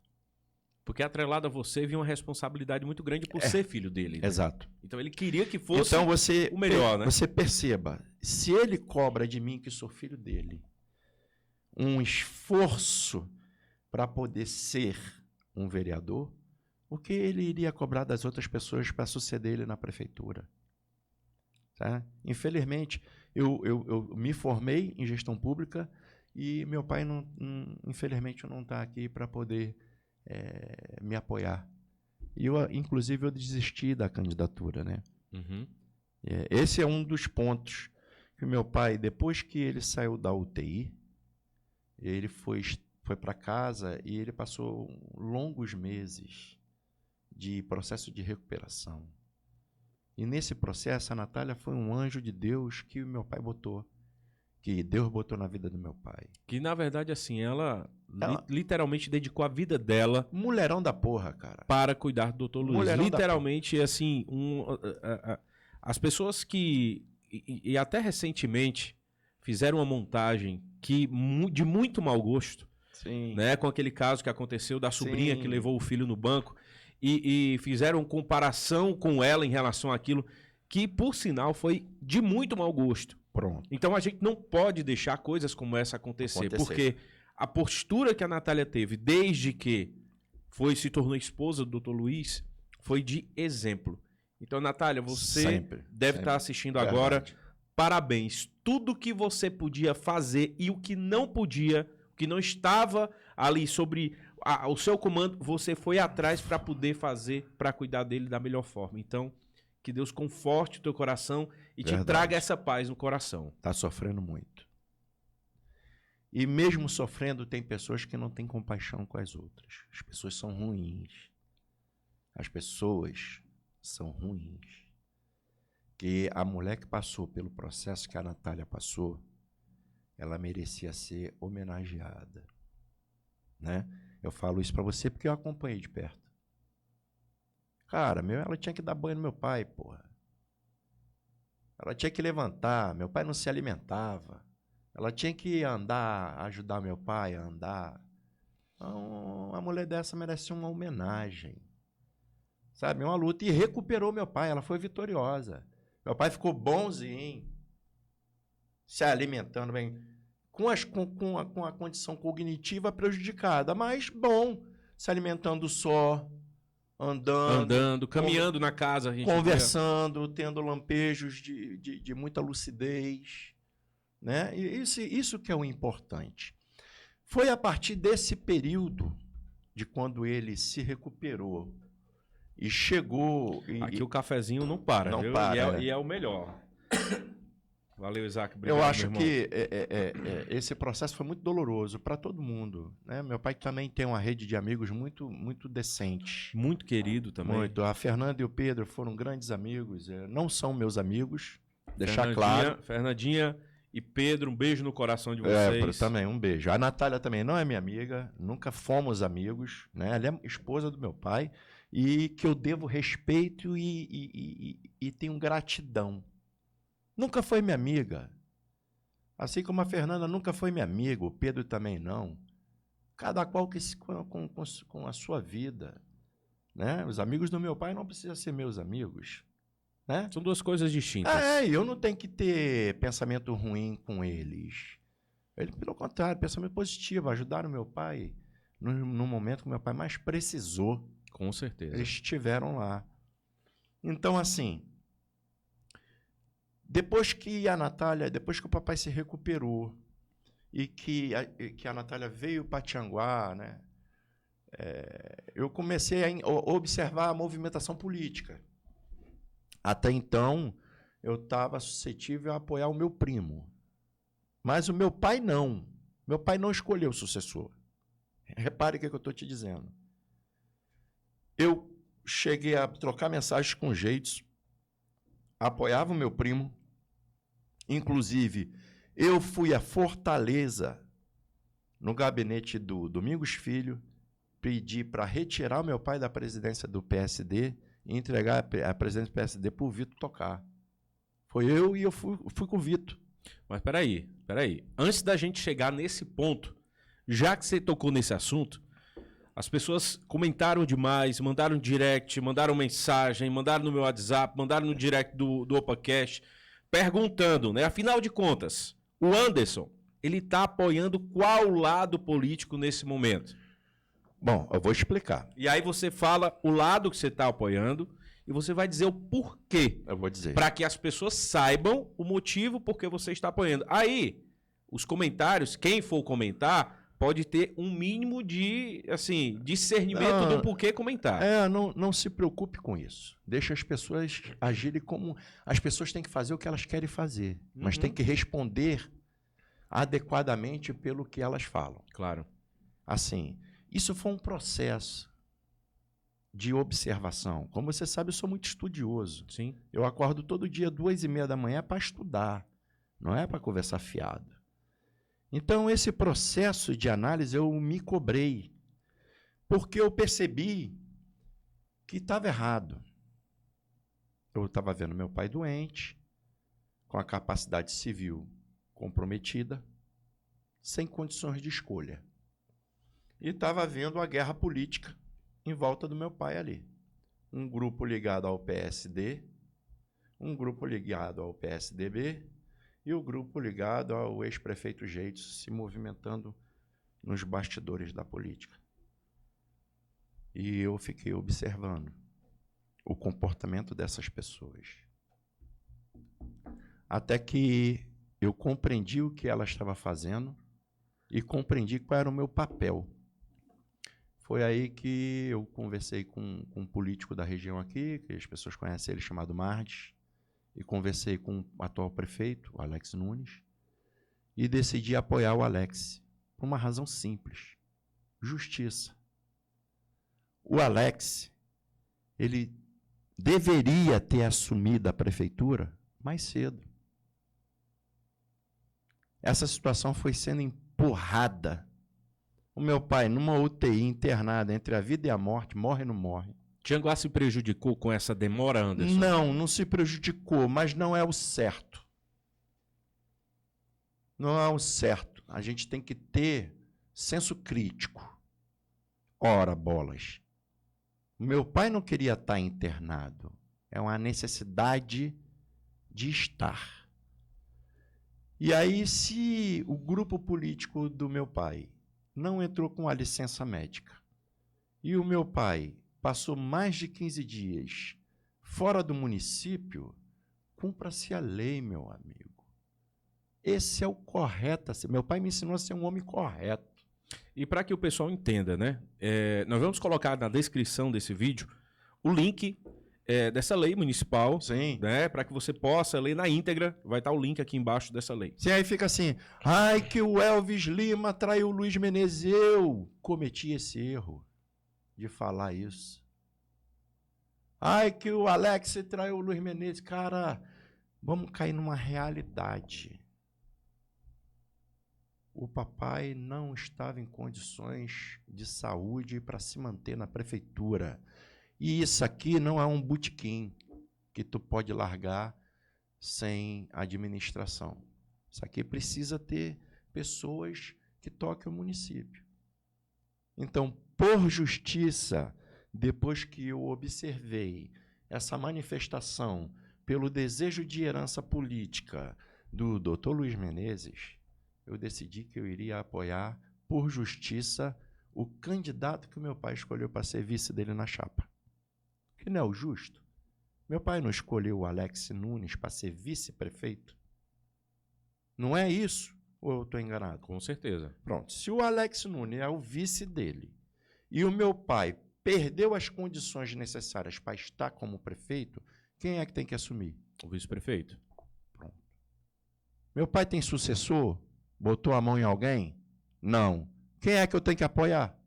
Porque atrelado a você vinha uma responsabilidade muito grande por ser filho dele. Né? Exato. Então ele queria que fosse o melhor, né? Você perceba, se ele cobra de mim, que sou filho dele, um esforço para poder ser um vereador, o que ele iria cobrar das outras pessoas para suceder ele na prefeitura? Tá? Infelizmente, eu me formei em gestão pública e meu pai, infelizmente, não está aqui para poder me apoiar. E inclusive, eu desisti da candidatura, né? Uhum. Esse é um dos pontos que o meu pai, depois que ele saiu da UTI, ele foi para casa e ele passou longos meses de processo de recuperação. E nesse processo, a Natália foi um anjo de Deus que o meu pai botou, que Deus botou na vida do meu pai. Que, na verdade, assim, ela literalmente dedicou a vida dela... Mulherão da porra, cara. Para cuidar do Dr. Luiz. Mulherão literalmente, assim, as pessoas que... E até recentemente fizeram uma montagem de muito mau gosto, sim, né, com aquele caso que aconteceu da sobrinha que levou o filho no banco, e fizeram comparação com ela em relação àquilo, que, por sinal, foi de muito mau gosto. Pronto. Então a gente não pode deixar coisas como essa acontecer. Porque a postura que a Natália teve desde que se tornou esposa do Dr. Luiz foi de exemplo. Então, Natália, você deve estar assistindo agora. Parabéns. Tudo que você podia fazer e o que não podia, o que não estava ali sobre o seu comando, você foi atrás para poder fazer, para cuidar dele da melhor forma. Então, que Deus conforte o teu coração e te traga essa paz no coração. Está sofrendo muito. E mesmo sofrendo, tem pessoas que não têm compaixão com as outras. As pessoas são ruins. As pessoas são ruins. Que a mulher que passou pelo processo que a Natália passou, ela merecia ser homenageada. Né? Eu falo isso para você porque eu acompanhei de perto. Cara, ela tinha que dar banho no meu pai, porra. Ela tinha que levantar, meu pai não se alimentava. Ela tinha que andar, ajudar meu pai a andar. Então, uma mulher dessa merece uma homenagem. Sabe, uma luta. E recuperou meu pai, ela foi vitoriosa. Meu pai ficou bonzinho, se alimentando bem, com a condição cognitiva prejudicada, mas bom, se alimentando só, andando, caminhando na casa, a gente conversando, tendo lampejos de muita lucidez, né? E isso que é o importante. Foi a partir desse período, de quando ele se recuperou e chegou... Aqui o cafezinho não para, não viu? para, E é o melhor. Valeu, Isaac. Obrigado, eu acho meu irmão. que esse processo foi muito doloroso para todo mundo, né? Meu pai também tem uma rede de amigos muito, muito decente. Muito querido também. Muito. A Fernanda e o Pedro foram grandes amigos. Não são meus amigos, deixar claro. Fernandinha e Pedro, um beijo no coração de vocês. Também, um beijo. A Natália também não é minha amiga, nunca fomos amigos, né? Ela é esposa do meu pai e que eu devo respeito e tenho gratidão. Nunca foi minha amiga. Assim como a Fernanda nunca foi minha amiga, o Pedro também não. Cada qual com a sua vida, né? Os amigos do meu pai não precisam ser meus amigos, né? São duas coisas distintas. Eu não tenho que ter pensamento ruim com eles. Pelo contrário, pensamento positivo. Ajudaram meu pai no momento que meu pai mais precisou. Com certeza. Eles estiveram lá. Então, assim, depois que o papai se recuperou e que a Natália veio para Tianguá, né? Eu comecei a observar a movimentação política. Até então, eu estava suscetível a apoiar o meu primo. Mas o meu pai não. Meu pai não escolheu o sucessor. Repare o que eu estou te dizendo. Eu cheguei a trocar mensagens com jeitos, apoiava o meu primo. Inclusive, eu fui a Fortaleza, no gabinete do Domingos Filho, pedi para retirar o meu pai da presidência do PSD e entregar a presidência do PSD para o Vitor tocar. Foi eu e eu fui com o Vitor. Mas peraí. Antes da gente chegar nesse ponto, já que você tocou nesse assunto, as pessoas comentaram demais, mandaram direct, mandaram mensagem, mandaram no meu WhatsApp, mandaram no direct do OpaCast, perguntando, né? Afinal de contas, o Anderson, ele está apoiando qual lado político nesse momento? Bom, eu vou explicar. E aí você fala o lado que você está apoiando e você vai dizer o porquê. Eu vou dizer. Para que as pessoas saibam o motivo por que você está apoiando. Aí, os comentários, quem for comentar, pode ter um mínimo de, assim, discernimento do porquê comentar. Não se preocupe com isso. Deixa as pessoas agirem como... As pessoas têm que fazer o que elas querem fazer, mas têm que responder adequadamente pelo que elas falam. Claro. Assim, isso foi um processo de observação. Como você sabe, eu sou muito estudioso. Sim. Eu acordo todo dia 2h30 da manhã para estudar, não é para conversar fiado. Então, esse processo de análise eu me cobrei, porque eu percebi que estava errado. Eu estava vendo meu pai doente, com a capacidade civil comprometida, sem condições de escolha. E estava vendo a guerra política em volta do meu pai ali. Um grupo ligado ao PSD, um grupo ligado ao PSDB e o grupo ligado ao ex-prefeito Geitos se movimentando nos bastidores da política. E eu fiquei observando o comportamento dessas pessoas. Até que eu compreendi o que ela estava fazendo e compreendi qual era o meu papel. Foi aí que eu conversei com um político da região aqui, que as pessoas conhecem ele, chamado Mardes, e conversei com o atual prefeito, o Alex Nunes, e decidi apoiar o Alex, por uma razão simples: justiça. O Alex, ele deveria ter assumido a prefeitura mais cedo. Essa situação foi sendo empurrada. O meu pai, numa UTI internado entre a vida e a morte, morre ou não morre? Tianguá se prejudicou com essa demora, Anderson? Não se prejudicou, mas não é o certo. Não é o certo. A gente tem que ter senso crítico. Ora, bolas. O meu pai não queria estar internado. É uma necessidade de estar. E aí, se o grupo político do meu pai não entrou com a licença médica e o meu pai passou mais de 15 dias fora do município, cumpra-se a lei, meu amigo. Esse é o correto. Meu pai me ensinou a ser um homem correto. E para que o pessoal entenda, né? Nós vamos colocar na descrição desse vídeo o link dessa lei municipal, Sim. né? Para que você possa ler na íntegra. Vai estar o link aqui embaixo dessa lei. Sim, aí fica assim, ai que o Elvis Lima traiu o Luiz Menezes. Eu cometi esse erro de falar isso. Ai que o Alex traiu o Luiz Menezes. Cara, vamos cair numa realidade. O papai não estava em condições de saúde para se manter na prefeitura. E isso aqui não é um botequim que tu pode largar sem administração. Isso aqui precisa ter pessoas que toquem o município. Então, por justiça, depois que eu observei essa manifestação pelo desejo de herança política do Dr. Luiz Menezes, eu decidi que eu iria apoiar, por justiça, o candidato que o meu pai escolheu para ser vice dele na chapa. Que não é o justo. Meu pai não escolheu o Alex Nunes para ser vice-prefeito? Não é isso? Ou eu estou enganado? Com certeza. Pronto. Se o Alex Nunes é o vice dele e o meu pai perdeu as condições necessárias para estar como prefeito, quem é que tem que assumir? O vice-prefeito. Pronto. Meu pai tem sucessor? Botou a mão em alguém? Não. Quem é que eu tenho que apoiar?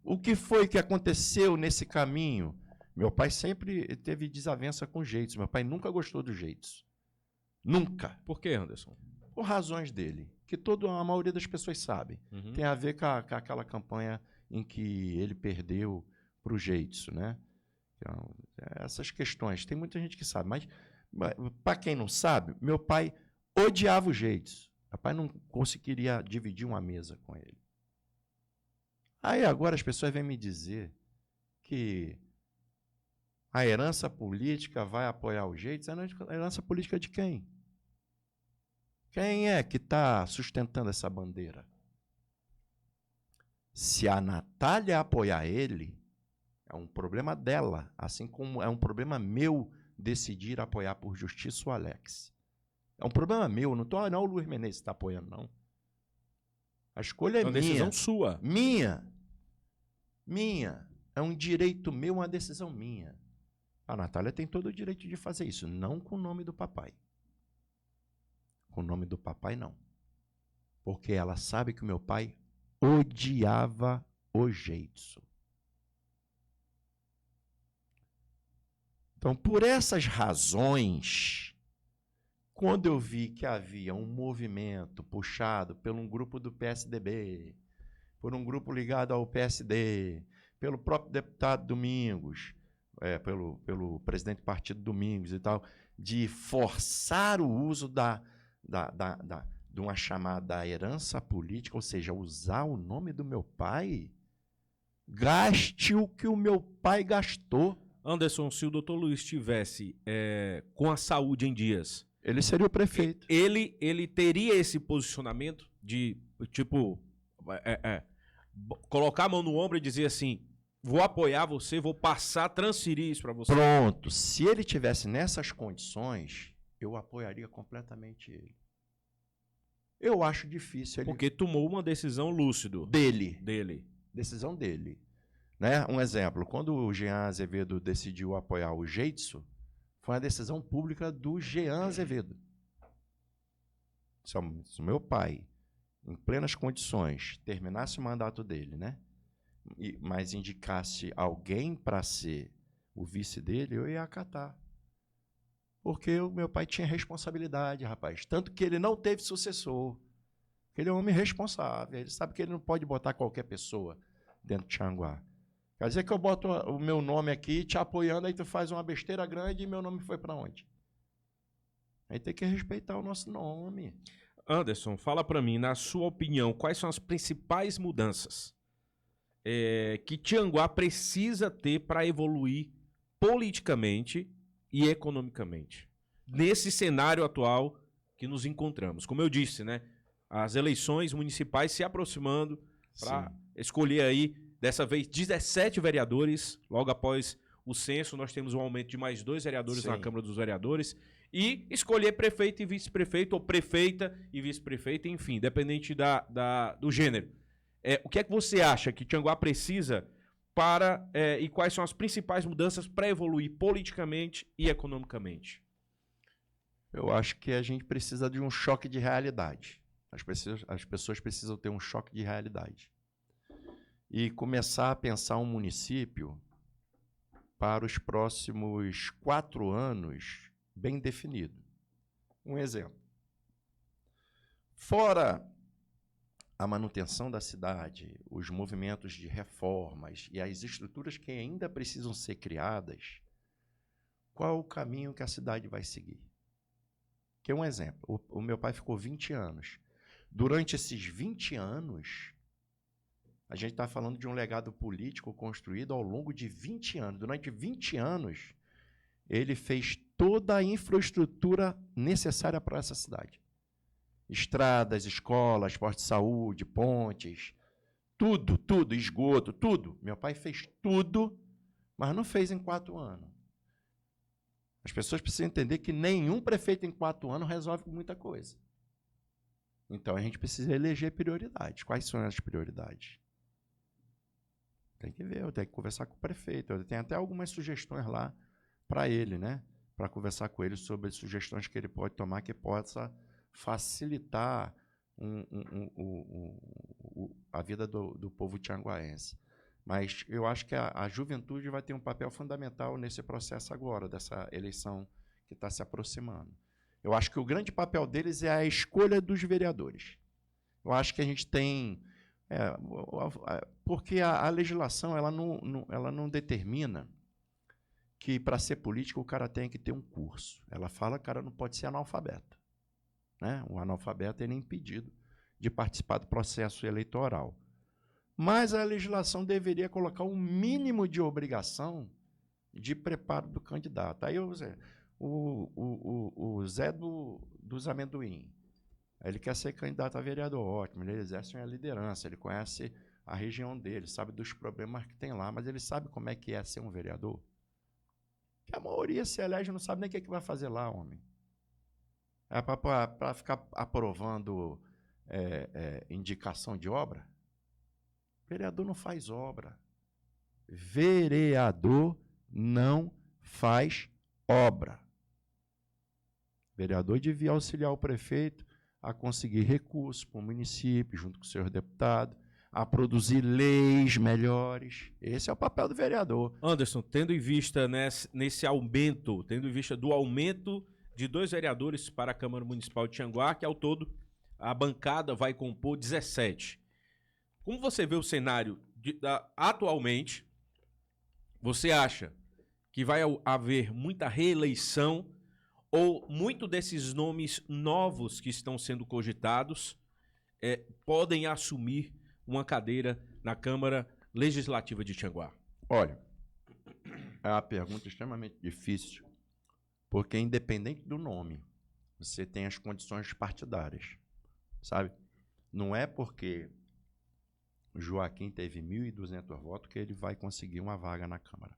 O que foi que aconteceu nesse caminho? Meu pai sempre teve desavença com jeitos. Meu pai nunca gostou dos jeitos. Nunca. Por que, Anderson? Por razões dele, que a maioria das pessoas sabe. Uhum. Tem a ver com aquela campanha em que ele perdeu para o Jeitson, né? Então, essas questões. Tem muita gente que sabe, mas para quem não sabe, meu pai odiava o Jeitson. Meu pai não conseguiria dividir uma mesa com ele. Aí agora as pessoas vêm me dizer que a herança política vai apoiar o Jeitson. A herança política de quem? Quem é que está sustentando essa bandeira? Se a Natália apoiar ele, é um problema dela, assim como é um problema meu decidir apoiar por justiça o Alex. É um problema meu, não é o Luiz Menezes que está apoiando, não. A escolha é minha. É uma decisão sua. Minha. É um direito meu, uma decisão minha. A Natália tem todo o direito de fazer isso, não com o nome do papai. Com o nome do papai, não. Porque ela sabe que o meu pai odiava o Jeitson. Então, por essas razões, quando eu vi que havia um movimento puxado por um grupo do PSDB, por um grupo ligado ao PSD, pelo próprio deputado Domingos, pelo presidente do partido Domingos e tal, de forçar o uso de uma chamada herança política, ou seja, usar o nome do meu pai, gaste o que o meu pai gastou. Anderson, se o doutor Luiz estivesse com a saúde em dias, ele seria o prefeito. Ele teria esse posicionamento de, tipo, colocar a mão no ombro e dizer assim, vou apoiar você, vou transferir isso para você. Pronto. Se ele tivesse nessas condições, eu apoiaria completamente ele. Eu acho difícil. Porque tomou uma decisão lúcido. Dele. Decisão dele. Né? Um exemplo, quando o Jean Azevedo decidiu apoiar o Jeitson, foi uma decisão pública do Jean Azevedo. Se o meu pai, em plenas condições, terminasse o mandato dele, né? Mas indicasse alguém para ser o vice dele, eu ia acatar. Porque o meu pai tinha responsabilidade, rapaz. Tanto que ele não teve sucessor. Ele é um homem responsável. Ele sabe que ele não pode botar qualquer pessoa dentro de Tianguá. Quer dizer que eu boto o meu nome aqui te apoiando, aí tu faz uma besteira grande e meu nome foi para onde? Aí tem que respeitar o nosso nome. Anderson, fala para mim, na sua opinião, quais são as principais mudanças que Tianguá precisa ter para evoluir politicamente e economicamente, nesse cenário atual que nos encontramos? Como eu disse, né? As eleições municipais se aproximando para escolher aí dessa vez 17 vereadores, logo após o censo nós temos um aumento de mais 2 vereadores na Câmara dos Vereadores, e escolher prefeito e vice-prefeito, ou prefeita e vice-prefeita, enfim, independente do gênero. O que é que você acha que Tianguá precisa e quais são as principais mudanças para evoluir politicamente e economicamente? Eu acho que a gente precisa de um choque de realidade. As pessoas precisam ter um choque de realidade. E começar a pensar um município para os próximos 4 anos bem definido. Um exemplo. Fora a manutenção da cidade, os movimentos de reformas e as estruturas que ainda precisam ser criadas, qual o caminho que a cidade vai seguir? Que é um exemplo. O meu pai ficou 20 anos. Durante esses 20 anos, a gente está falando de um legado político construído ao longo de 20 anos. Durante 20 anos, ele fez toda a infraestrutura necessária para essa cidade. Estradas, escolas, postos de saúde, pontes, tudo, esgoto, tudo. Meu pai fez tudo, mas não fez em 4 anos. As pessoas precisam entender que nenhum prefeito em 4 anos resolve muita coisa. Então, a gente precisa eleger prioridades. Quais são as prioridades? Tem que ver, eu tenho que conversar com o prefeito. Eu tenho até algumas sugestões lá para ele, né? Para conversar com ele sobre sugestões que ele pode tomar que possa facilitar a vida do povo tianguaense. Mas eu acho que a juventude vai ter um papel fundamental nesse processo agora, dessa eleição que está se aproximando. Eu acho que o grande papel deles é a escolha dos vereadores. Eu acho que a gente tem... porque a legislação ela não determina que, para ser político, o cara tem que ter um curso. Ela fala que o cara não pode ser analfabeto. Né? O analfabeto ele é impedido de participar do processo eleitoral. Mas a legislação deveria colocar um mínimo de obrigação de preparo do candidato. Aí o Zé dos Amendoim, ele quer ser candidato a vereador, ótimo, ele exerce uma liderança, ele conhece a região dele, sabe dos problemas que tem lá, mas ele sabe como é que é ser um vereador? Que a maioria se elege e não sabe nem o que vai fazer lá, homem. É para ficar aprovando indicação de obra? Vereador não faz obra. Vereador não faz obra. Vereador devia auxiliar o prefeito a conseguir recursos para o município, junto com os seus deputados, a produzir leis melhores. Esse é o papel do vereador. Anderson, tendo em vista nesse aumento, tendo em vista do aumento de 2 vereadores para a Câmara Municipal de Tianguá, que ao todo a bancada vai compor 17. Como você vê o cenário atualmente, você acha que vai haver muita reeleição ou muito desses nomes novos que estão sendo cogitados podem assumir uma cadeira na Câmara Legislativa de Tianguá? Olha, é uma pergunta extremamente difícil, porque independente do nome, você tem as condições partidárias, sabe? Não é porque o Joaquim teve 1.200 votos que ele vai conseguir uma vaga na Câmara.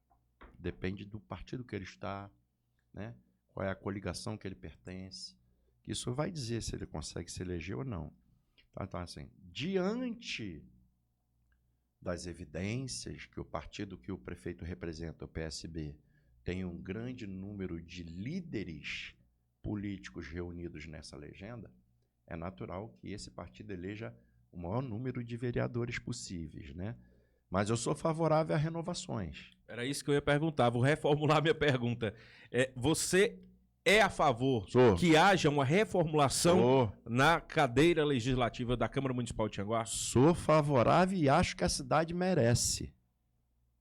Depende do partido que ele está, né? Qual é a coligação que ele pertence. Isso vai dizer se ele consegue se eleger ou não. Então, assim, diante das evidências que o partido que o prefeito representa, o PSB, tem um grande número de líderes políticos reunidos nessa legenda, é natural que esse partido eleja o maior número de vereadores possíveis, né? Mas eu sou favorável a renovações. Era isso que eu ia perguntar, vou reformular minha pergunta. Você é a favor que haja uma reformulação na cadeira legislativa da Câmara Municipal de Tianguá? Sou favorável e acho que a cidade merece.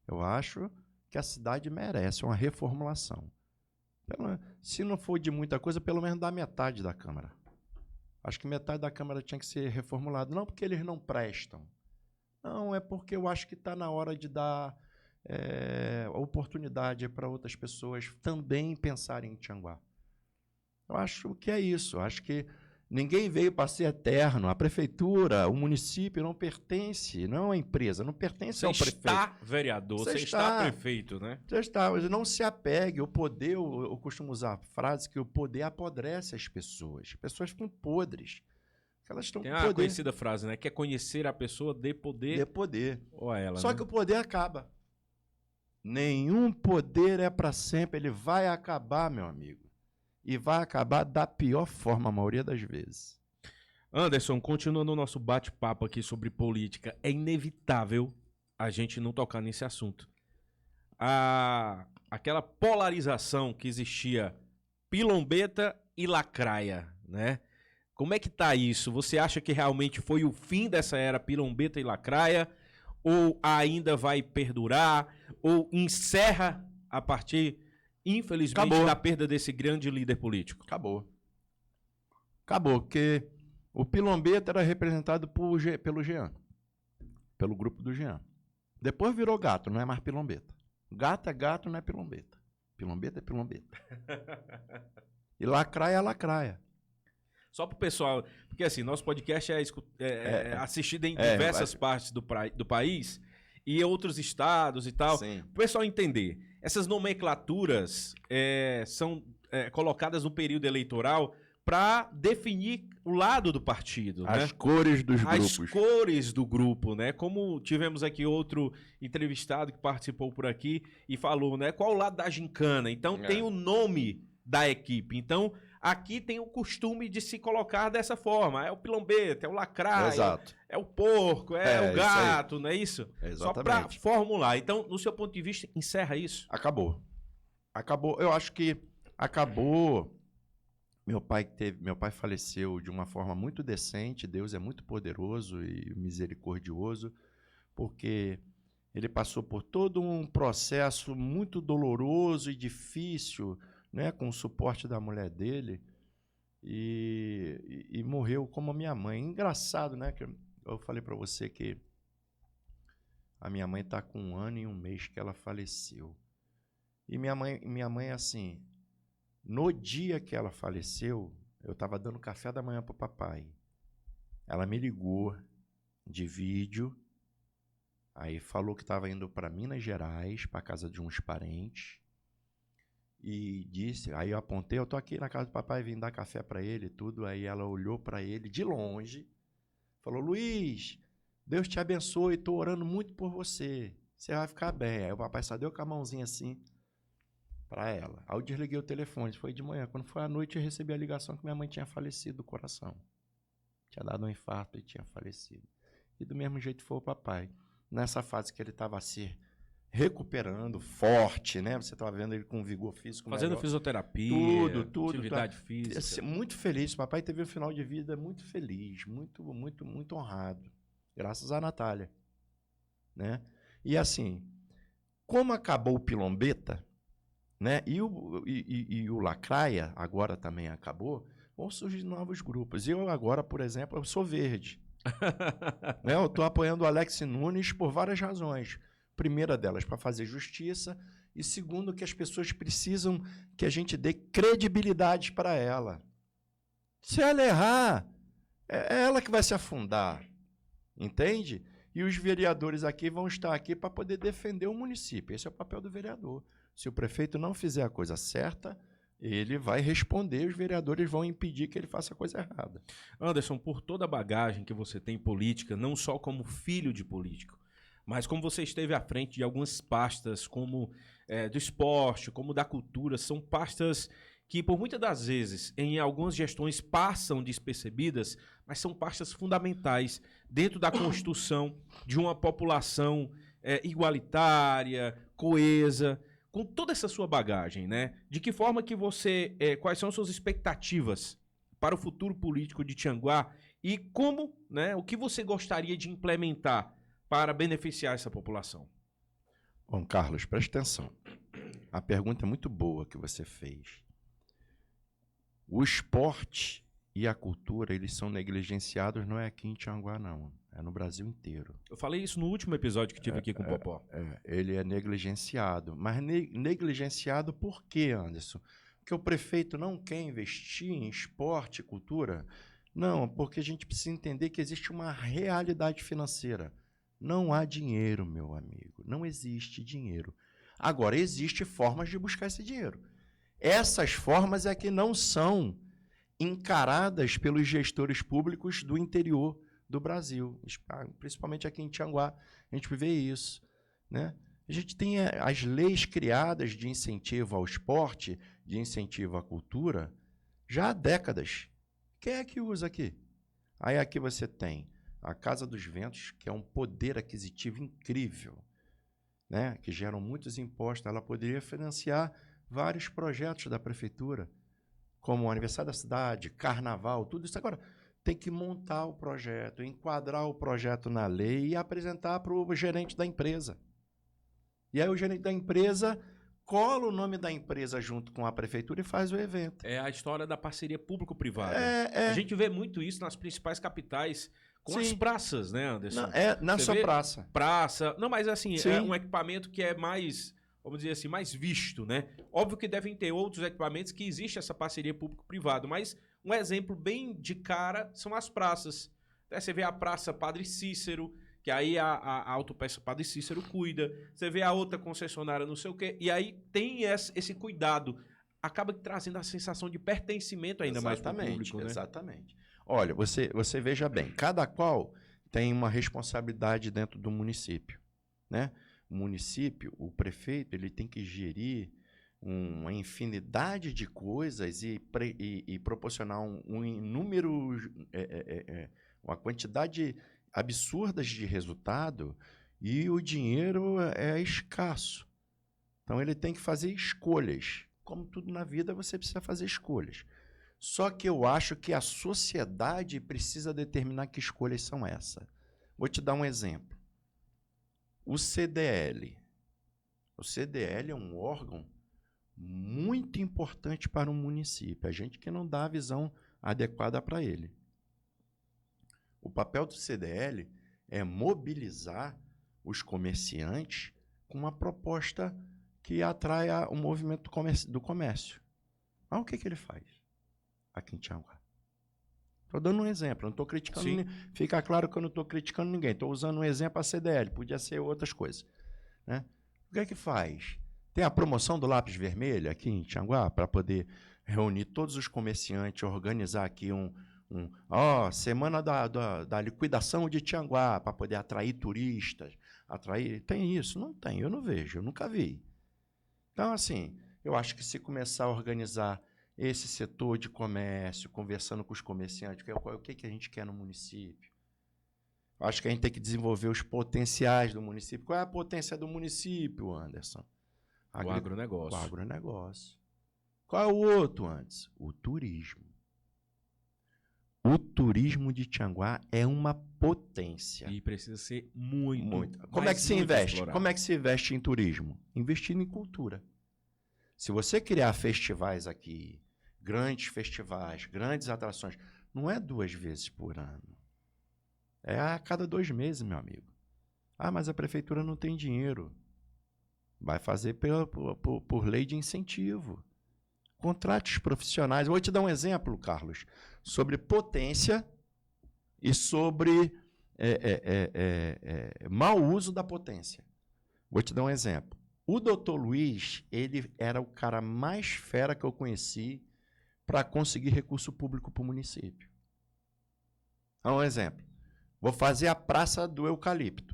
Eu acho que a cidade merece uma reformulação. Se não for de muita coisa, pelo menos da metade da Câmara. Acho que metade da Câmara tinha que ser reformulada. Não porque eles não prestam. Não, é porque eu acho que está na hora de dar oportunidade para outras pessoas também pensarem em Tianguá. Eu acho que é isso. Eu acho que Ninguém veio para ser eterno. A prefeitura, o município não pertence, não é uma empresa, não pertence ao prefeito. Você está vereador, você está prefeito, né? Você está, mas não se apegue. O poder, eu costumo usar a frase que o poder apodrece as pessoas. As pessoas ficam podres. Elas estão Tem a conhecida frase, né? Quer conhecer a pessoa, dê poder. Dê poder. Ou a ela, Só né? que o poder acaba. Nenhum poder é para sempre. Ele vai acabar, meu amigo. E vai acabar da pior forma, a maioria das vezes. Anderson, continuando o nosso bate-papo aqui sobre política, é inevitável a gente não tocar nesse assunto. Aquela polarização que existia pilombeta e lacraia, né? Como é que tá isso? Você acha que realmente foi o fim dessa era pilombeta e lacraia? Ou ainda vai perdurar? Ou encerra a partir, infelizmente, da perda desse grande líder político? Acabou. Acabou, porque o pilombeta era representado pelo Jean, pelo grupo do Jean. Depois virou gato, não é mais pilombeta. Gato é gato, não é pilombeta. Pilombeta é pilombeta. E lacraia é lacraia. Só pro pessoal, porque assim, nosso podcast é assistido em diversas partes do país e outros estados e tal. Sim. Para o pessoal entender, essas nomenclaturas são colocadas no período eleitoral para definir o lado do partido. As cores dos grupos. As cores do grupo, né? Como tivemos aqui outro entrevistado que participou por aqui e falou, né? Qual o lado da gincana? Então tem o nome da equipe. Então aqui tem o costume de se colocar dessa forma. É o pilombeta, é o lacraia, é o porco, é o gato, não é isso? Exatamente. Só para formular. Então, no seu ponto de vista, encerra isso? Acabou. Acabou. Eu acho que acabou. Meu pai faleceu de uma forma muito decente. Deus é muito poderoso e misericordioso, porque ele passou por todo um processo muito doloroso e difícil, né, com o suporte da mulher dele, e morreu como a minha mãe. Engraçado, né? Que eu falei para você que a minha mãe está com 1 ano e 1 mês que ela faleceu. E minha mãe, assim, no dia que ela faleceu, eu estava dando café da manhã para o papai. Ela me ligou de vídeo, aí falou que estava indo para Minas Gerais, para casa de uns parentes, e disse, aí eu apontei, eu tô aqui na casa do papai, vim dar café para ele e tudo. Aí ela olhou para ele de longe, falou: Luiz, Deus te abençoe, estou orando muito por você, você vai ficar bem. Aí o papai só deu com a mãozinha assim para ela. Aí eu desliguei o telefone, foi de manhã. Quando foi à noite eu recebi a ligação que minha mãe tinha falecido do coração. Tinha dado um infarto e tinha falecido. E do mesmo jeito foi o papai. Nessa fase que ele estava assim, recuperando, forte, né? Você estava vendo ele com vigor físico fazendo melhor. Fisioterapia, tudo, atividade física. Muito feliz. O papai teve um final de vida muito feliz, muito honrado, graças à Natália, né? E assim, como acabou o pilombeta, né? E o lacraia agora também acabou, vão surgir novos grupos. Eu agora, por exemplo, eu sou verde. Né? Eu estou apoiando o Alex Nunes por várias razões. Primeira delas, para fazer justiça, e segundo, que as pessoas precisam que a gente dê credibilidade para ela. Se ela errar, é ela que vai se afundar, entende? E os vereadores aqui vão estar aqui para poder defender o município. Esse é o papel do vereador. Se o prefeito não fizer a coisa certa, ele vai responder, os vereadores vão impedir que ele faça a coisa errada. Anderson, por toda a bagagem que você tem em política, não só como filho de político, mas como você esteve à frente de algumas pastas, como do esporte, como da cultura, são pastas que, por muitas das vezes, em algumas gestões passam despercebidas, mas são pastas fundamentais dentro da construção de uma população igualitária, coesa, com toda essa sua bagagem, né? De que forma que você, quais são suas expectativas para o futuro político de Tianguá e como, né, o que você gostaria de implementar para beneficiar essa população? Bom, Carlos, presta atenção. A pergunta é muito boa que você fez. O esporte e a cultura, eles são negligenciados, não é aqui em Tianguá, não. É no Brasil inteiro. Eu falei isso no último episódio que tive aqui com o Popó. Ele é negligenciado. Mas negligenciado por quê, Anderson? Porque o prefeito não quer investir em esporte e cultura. Não, porque a gente precisa entender que existe uma realidade financeira. Não há dinheiro, meu amigo. Não existe dinheiro. Agora, existem formas de buscar esse dinheiro. Essas formas é que não são encaradas pelos gestores públicos do interior do Brasil, principalmente aqui em Tianguá. A gente vê isso, né? A gente tem as leis criadas de incentivo ao esporte, de incentivo à cultura, já há décadas. Quem é que usa aqui? Aí aqui você tem a Casa dos Ventos, que é um poder aquisitivo incrível, né? Que geram muitos impostos. Ela poderia financiar vários projetos da prefeitura, como o aniversário da cidade, carnaval, tudo isso. Agora, tem que montar o projeto, enquadrar o projeto na lei e apresentar para o gerente da empresa. E aí o gerente da empresa cola o nome da empresa junto com a prefeitura e faz o evento. É a história da parceria público-privada. É. A gente vê muito isso nas principais capitais, com Sim. as praças, né, Anderson? Não é só praça. Praça. Não, mas assim, Sim. é um equipamento que é mais, vamos dizer assim, mais visto, né? Óbvio que devem ter outros equipamentos que existe essa parceria público-privado, mas um exemplo bem de cara são as praças. Você vê a Praça Padre Cícero, que aí a autopeça Padre Cícero cuida. Você vê a outra concessionária não sei o quê. E aí tem esse cuidado. Acaba trazendo a sensação de pertencimento ainda mais para o público, né? Exatamente. Olha, você veja bem, cada qual tem uma responsabilidade dentro do município, né? O município, o prefeito, ele tem que gerir uma infinidade de coisas e proporcionar um número, uma quantidade absurdas de resultado, e o dinheiro é escasso. Então ele tem que fazer escolhas. Como tudo na vida, você precisa fazer escolhas. Só que eu acho que a sociedade precisa determinar que escolhas são essas. Vou te dar um exemplo. O CDL. O CDL é um órgão muito importante para um município. A gente que não dá a visão adequada para ele. O papel do CDL é mobilizar os comerciantes com uma proposta que atraia o movimento do comércio. Mas o que ele faz aqui em Tianguá? Estou dando um exemplo, não estou criticando. Fica claro que eu não estou criticando ninguém. Estou usando um exemplo a CDL, podia ser outras coisas, né? O que faz? Tem a promoção do lápis vermelho aqui em Tianguá, para poder reunir todos os comerciantes, organizar aqui semana da liquidação de Tianguá, para poder atrair turistas. Tem isso? Não tem, eu não vejo, eu nunca vi. Então, assim, eu acho que se começar a organizar esse setor de comércio, conversando com os comerciantes, o que a gente quer no município. Acho que a gente tem que desenvolver os potenciais do município. Qual é a potência do município, Anderson? O agronegócio. O agronegócio. Qual é o outro antes? O turismo. O turismo de Tianguá é uma potência. E precisa ser muito. Como é que se investe? Explorado. Como é que se investe em turismo? Investindo em cultura. Se você criar festivais aqui, grandes festivais, grandes atrações, não é 2 vezes por ano. É a cada 2 meses, meu amigo. Ah, mas a prefeitura não tem dinheiro. Vai fazer por lei de incentivo. Contrate os profissionais. Vou te dar um exemplo, Carlos, sobre potência e sobre mau uso da potência. Vou te dar um exemplo. O doutor Luiz, ele era o cara mais fera que eu conheci para conseguir recurso público para o município. Então, um exemplo. Vou fazer a Praça do Eucalipto,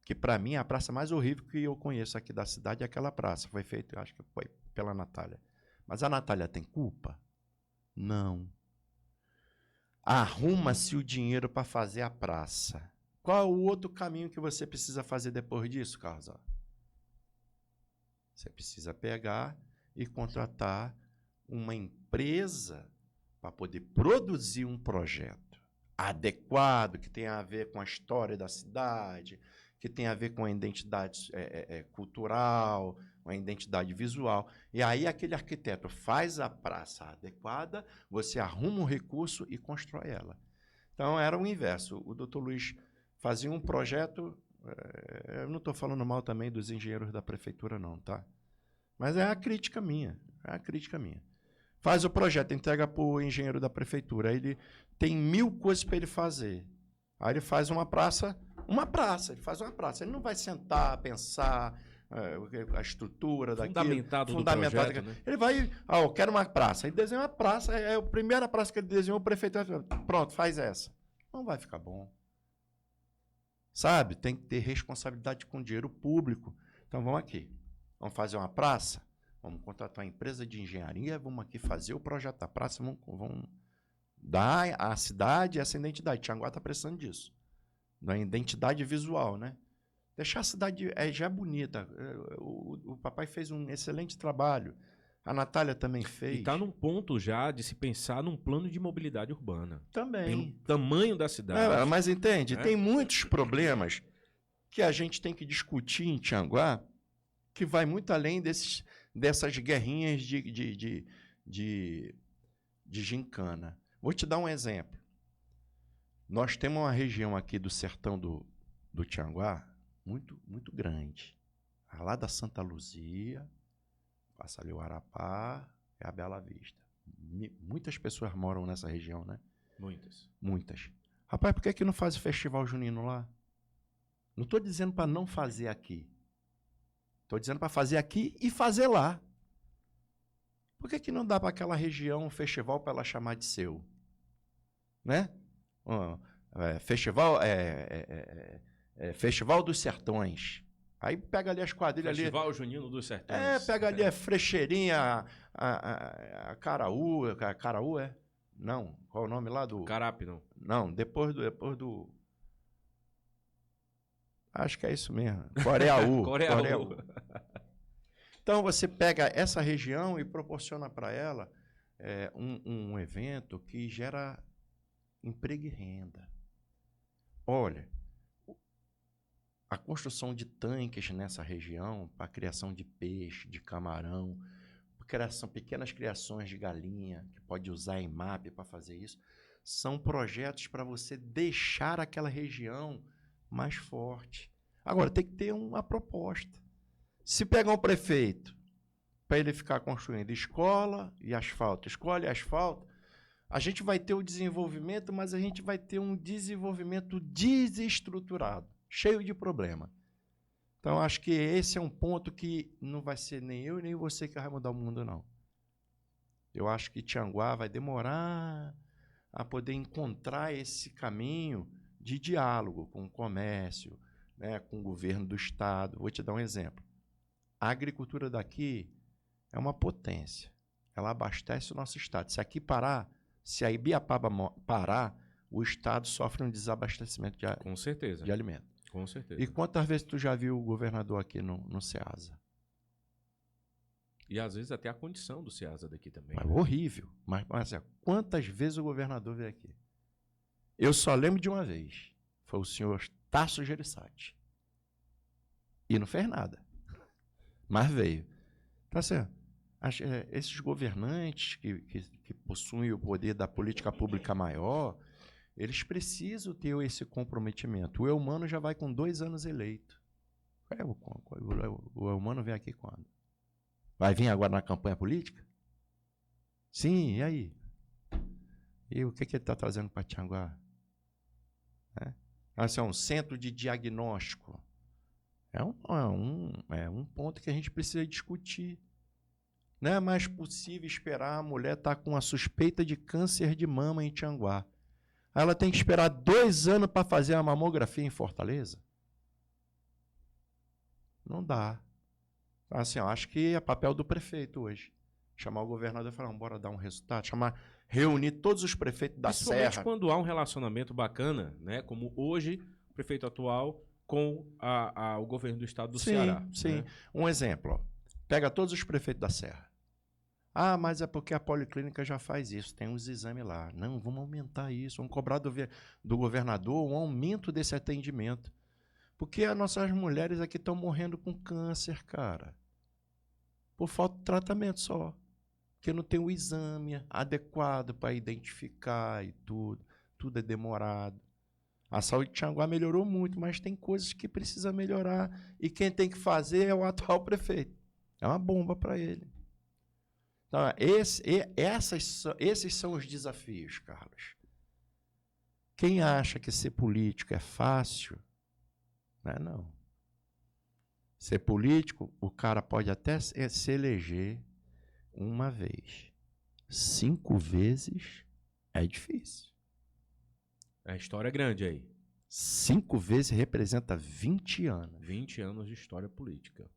que para mim é a praça mais horrível que eu conheço aqui da cidade, é aquela praça. Foi feita, acho que foi pela Natália. Mas a Natália tem culpa? Não. Arruma-se o dinheiro para fazer a praça. Qual é o outro caminho que você precisa fazer depois disso, Carlos? Você precisa pegar e contratar uma empresa para poder produzir um projeto adequado, que tenha a ver com a história da cidade, que tenha a ver com a identidade cultural, uma identidade visual. E aí aquele arquiteto faz a praça adequada, você arruma um recurso e constrói ela. Então era o inverso. O doutor Luiz fazia um projeto, eu não estou falando mal também dos engenheiros da prefeitura não, tá? Mas é a crítica minha, Faz o projeto, entrega para o engenheiro da prefeitura. Aí ele tem 1000 coisas para ele fazer. Aí ele faz uma praça, ele faz uma praça. Ele não vai sentar, pensar a estrutura daquilo. Fundamentado do projeto, né? Ele vai, eu quero uma praça. Ele desenha uma praça, é a primeira praça que ele desenhou, o prefeito vai, pronto, faz essa. Não vai ficar bom. Sabe? Tem que ter responsabilidade com dinheiro público. Então vamos aqui. Vamos fazer uma praça? Vamos contratar uma empresa de engenharia, vamos aqui fazer o projeto da praça, vamos dar à cidade essa identidade. Tianguá está precisando disso. Da identidade visual, né? Deixar a cidade já é bonita. O papai fez um excelente trabalho. A Natália também fez. E está num ponto já de se pensar num plano de mobilidade urbana. Também. Pelo tamanho da cidade. Mas entende? Tem muitos problemas que a gente tem que discutir em Tianguá que vai muito além dessas guerrinhas de gincana. Vou te dar um exemplo. Nós temos uma região aqui do sertão do Tianguá muito, muito grande. Lá da Santa Luzia, passa ali o Arapá, é a Bela Vista. Muitas pessoas moram nessa região, né? Muitas. Rapaz, por que não faz o festival junino lá? Não estou dizendo para não fazer aqui. Estou dizendo para fazer aqui e fazer lá. Por que não dá para aquela região um festival para ela chamar de seu? Né? Festival dos Sertões. Aí pega ali as quadrilhas ali. Festival Junino dos Sertões. Pega ali a Frecheirinha, a Caraú. A Caraú é? Não. Qual é o nome lá do... Carapi, não. Não, depois do... Acho que é isso mesmo. Coreaú. Coreaú. Então, você pega essa região e proporciona para ela um evento que gera emprego e renda. Olha, a construção de tanques nessa região para a criação de peixe, de camarão, pequenas criações de galinha, que pode usar a EMAP para fazer isso, são projetos para você deixar aquela região mais forte. Agora, tem que ter uma proposta. Se pegar um prefeito para ele ficar construindo escola e asfalto, a gente vai ter o desenvolvimento, mas a gente vai ter um desenvolvimento desestruturado, cheio de problema. Então, acho que esse é um ponto que não vai ser nem eu nem você que vai mudar o mundo, não. Eu acho que Tianguá vai demorar a poder encontrar esse caminho de diálogo com o comércio, né, com o governo do estado. Vou te dar um exemplo. A agricultura daqui é uma potência. Ela abastece o nosso estado. Se aqui parar, se a Ibiapaba parar, o estado sofre um desabastecimento Com certeza. de alimento. Com certeza. E quantas vezes tu já viu o governador aqui no Ceasa? E às vezes até a condição do Ceasa daqui também. É horrível. Mas assim, quantas vezes o governador veio aqui? Eu só lembro de uma vez. Foi o senhor Tasso Gereissati. E não fez nada. Mas veio. Tá certo. Esses governantes que possuem o poder da política pública maior, eles precisam ter esse comprometimento. O Eumano já vai com 2 anos eleito. O Eumano vem aqui quando? Vai vir agora na campanha política? Sim, e aí? E o que ele está trazendo para Tianguá? Assim, é um centro de diagnóstico. É um ponto que a gente precisa discutir. Não é mais possível esperar a mulher estar com a suspeita de câncer de mama em Tianguá. Ela tem que esperar 2 anos para fazer a mamografia em Fortaleza? Não dá. Assim, eu acho que é papel do prefeito hoje. Chamar o governador e falar, bora dar um resultado. Reunir todos os prefeitos da Principalmente Serra. quando há um relacionamento bacana, né? Como hoje, o prefeito atual com o governo do estado do Ceará. Sim. Né? Um exemplo. Ó. Pega todos os prefeitos da Serra. Mas é porque a policlínica já faz isso, tem uns exames lá. Não, vamos aumentar isso, vamos cobrar do governador um aumento desse atendimento. Porque as nossas mulheres aqui estão morrendo com câncer, cara. Por falta de tratamento só. Porque não tem o exame adequado para identificar e tudo. Tudo é demorado. A saúde de Tianguá melhorou muito, mas tem coisas que precisa melhorar. E quem tem que fazer é o atual prefeito. É uma bomba para ele. Então, esses são os desafios, Carlos. Quem acha que ser político é fácil, não é não. Ser político, o cara pode até se eleger uma vez. 5 vezes é difícil. A história é grande aí. 5 vezes representa 20 anos. 20 anos de história política.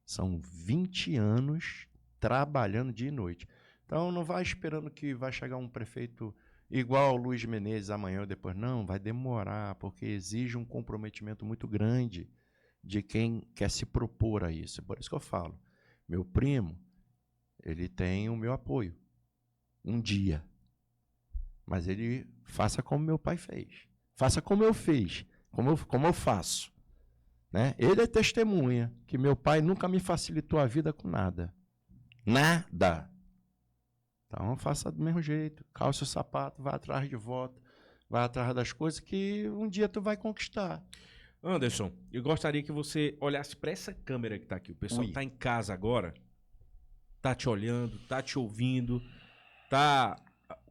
São 20 anos trabalhando dia e noite. Então, não vai esperando que vai chegar um prefeito igual o Luiz Menezes amanhã ou depois. Não, vai demorar, porque exige um comprometimento muito grande de quem quer se propor a isso. Por isso que eu falo, meu primo, ele tem o meu apoio. Um dia. Mas ele faça como meu pai fez. Faça como eu fiz, como eu faço. Né? Ele é testemunha que meu pai nunca me facilitou a vida com nada. Nada. Então faça do mesmo jeito. Calce o sapato, vá atrás de voto, vá atrás das coisas que um dia tu vai conquistar. Anderson, eu gostaria que você olhasse para essa câmera que está aqui. O pessoal está em casa agora, está te olhando, está te ouvindo, está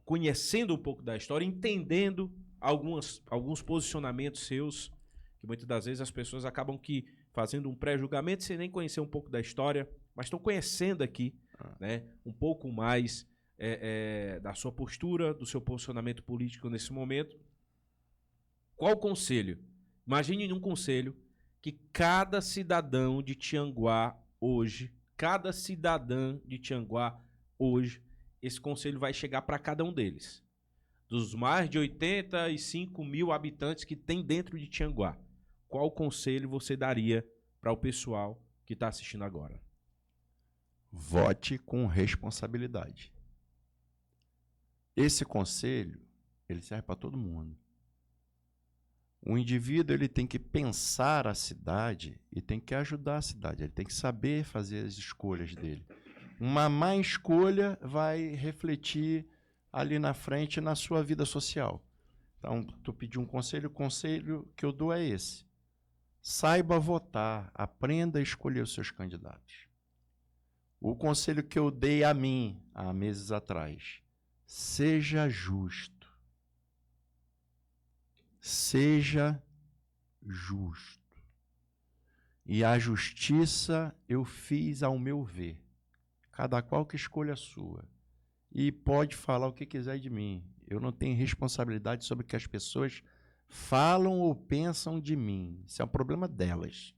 conhecendo um pouco da história, entendendo alguns posicionamentos seus, que muitas das vezes as pessoas acabam fazendo um pré-julgamento sem nem conhecer um pouco da história, mas estão conhecendo aqui, né, um pouco mais da sua postura, do seu posicionamento político nesse momento. Qual conselho? Imagine um conselho que cada cidadão de Tianguá hoje, esse conselho vai chegar para cada um deles. Dos mais de 85 mil habitantes que tem dentro de Tianguá, qual conselho você daria para o pessoal que está assistindo agora? Vote com responsabilidade. Esse conselho, ele serve para todo mundo. O indivíduo, ele tem que pensar a cidade e tem que ajudar a cidade. Ele tem que saber fazer as escolhas dele. Uma má escolha vai refletir ali na frente na sua vida social. Então, tu pediu um conselho, o conselho que eu dou é esse. Saiba votar, aprenda a escolher os seus candidatos. O conselho que eu dei a mim há meses atrás, seja justo. Seja justo. E a justiça eu fiz ao meu ver. Cada qual que escolha a sua. E pode falar o que quiser de mim. Eu não tenho responsabilidade sobre o que as pessoas falam ou pensam de mim. Isso é um problema delas.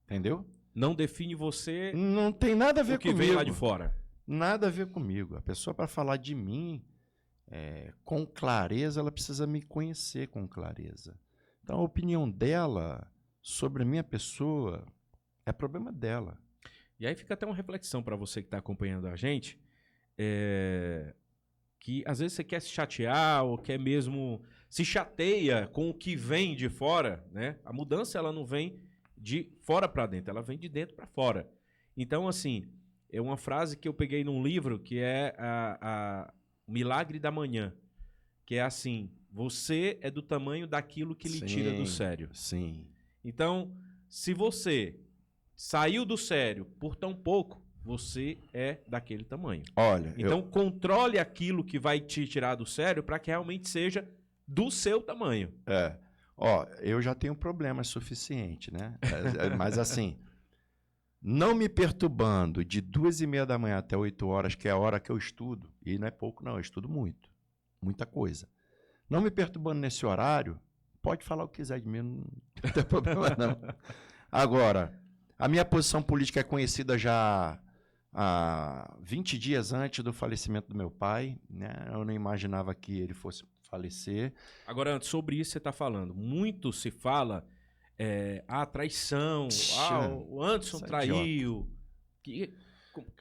Entendeu? Não define você. Não tem nada a ver comigo. O que vem lá de fora. Nada a ver comigo. A pessoa, para falar de mim com clareza, ela precisa me conhecer com clareza. Então, a opinião dela sobre a minha pessoa é problema dela. E aí fica até uma reflexão para você que está acompanhando a gente, que às vezes você quer se chatear ou quer mesmo se chateia com o que vem de fora, né? A mudança ela não vem de fora para dentro, ela vem de dentro para fora. Então, assim, é uma frase que eu peguei num livro que é o Milagre da Manhã, que é assim: você é do tamanho daquilo que lhe tira do sério. Sim. Então, se você saiu do sério por tão pouco, você é daquele tamanho. Olha, então controle aquilo que vai te tirar do sério para que realmente seja do seu tamanho. Eu já tenho problemas suficiente, né? Mas assim, não me perturbando de 2h30 da manhã até 8 horas, que é a hora que eu estudo, e não é pouco não, eu estudo muito, muita coisa. Não me perturbando nesse horário, pode falar o que quiser de mim, não tem problema não. Agora, a minha posição política é conhecida já há 20 dias antes do falecimento do meu pai, né? Eu não imaginava que ele fosse falecer. Agora, sobre isso você está falando, muito se fala a traição, o Anderson traiu.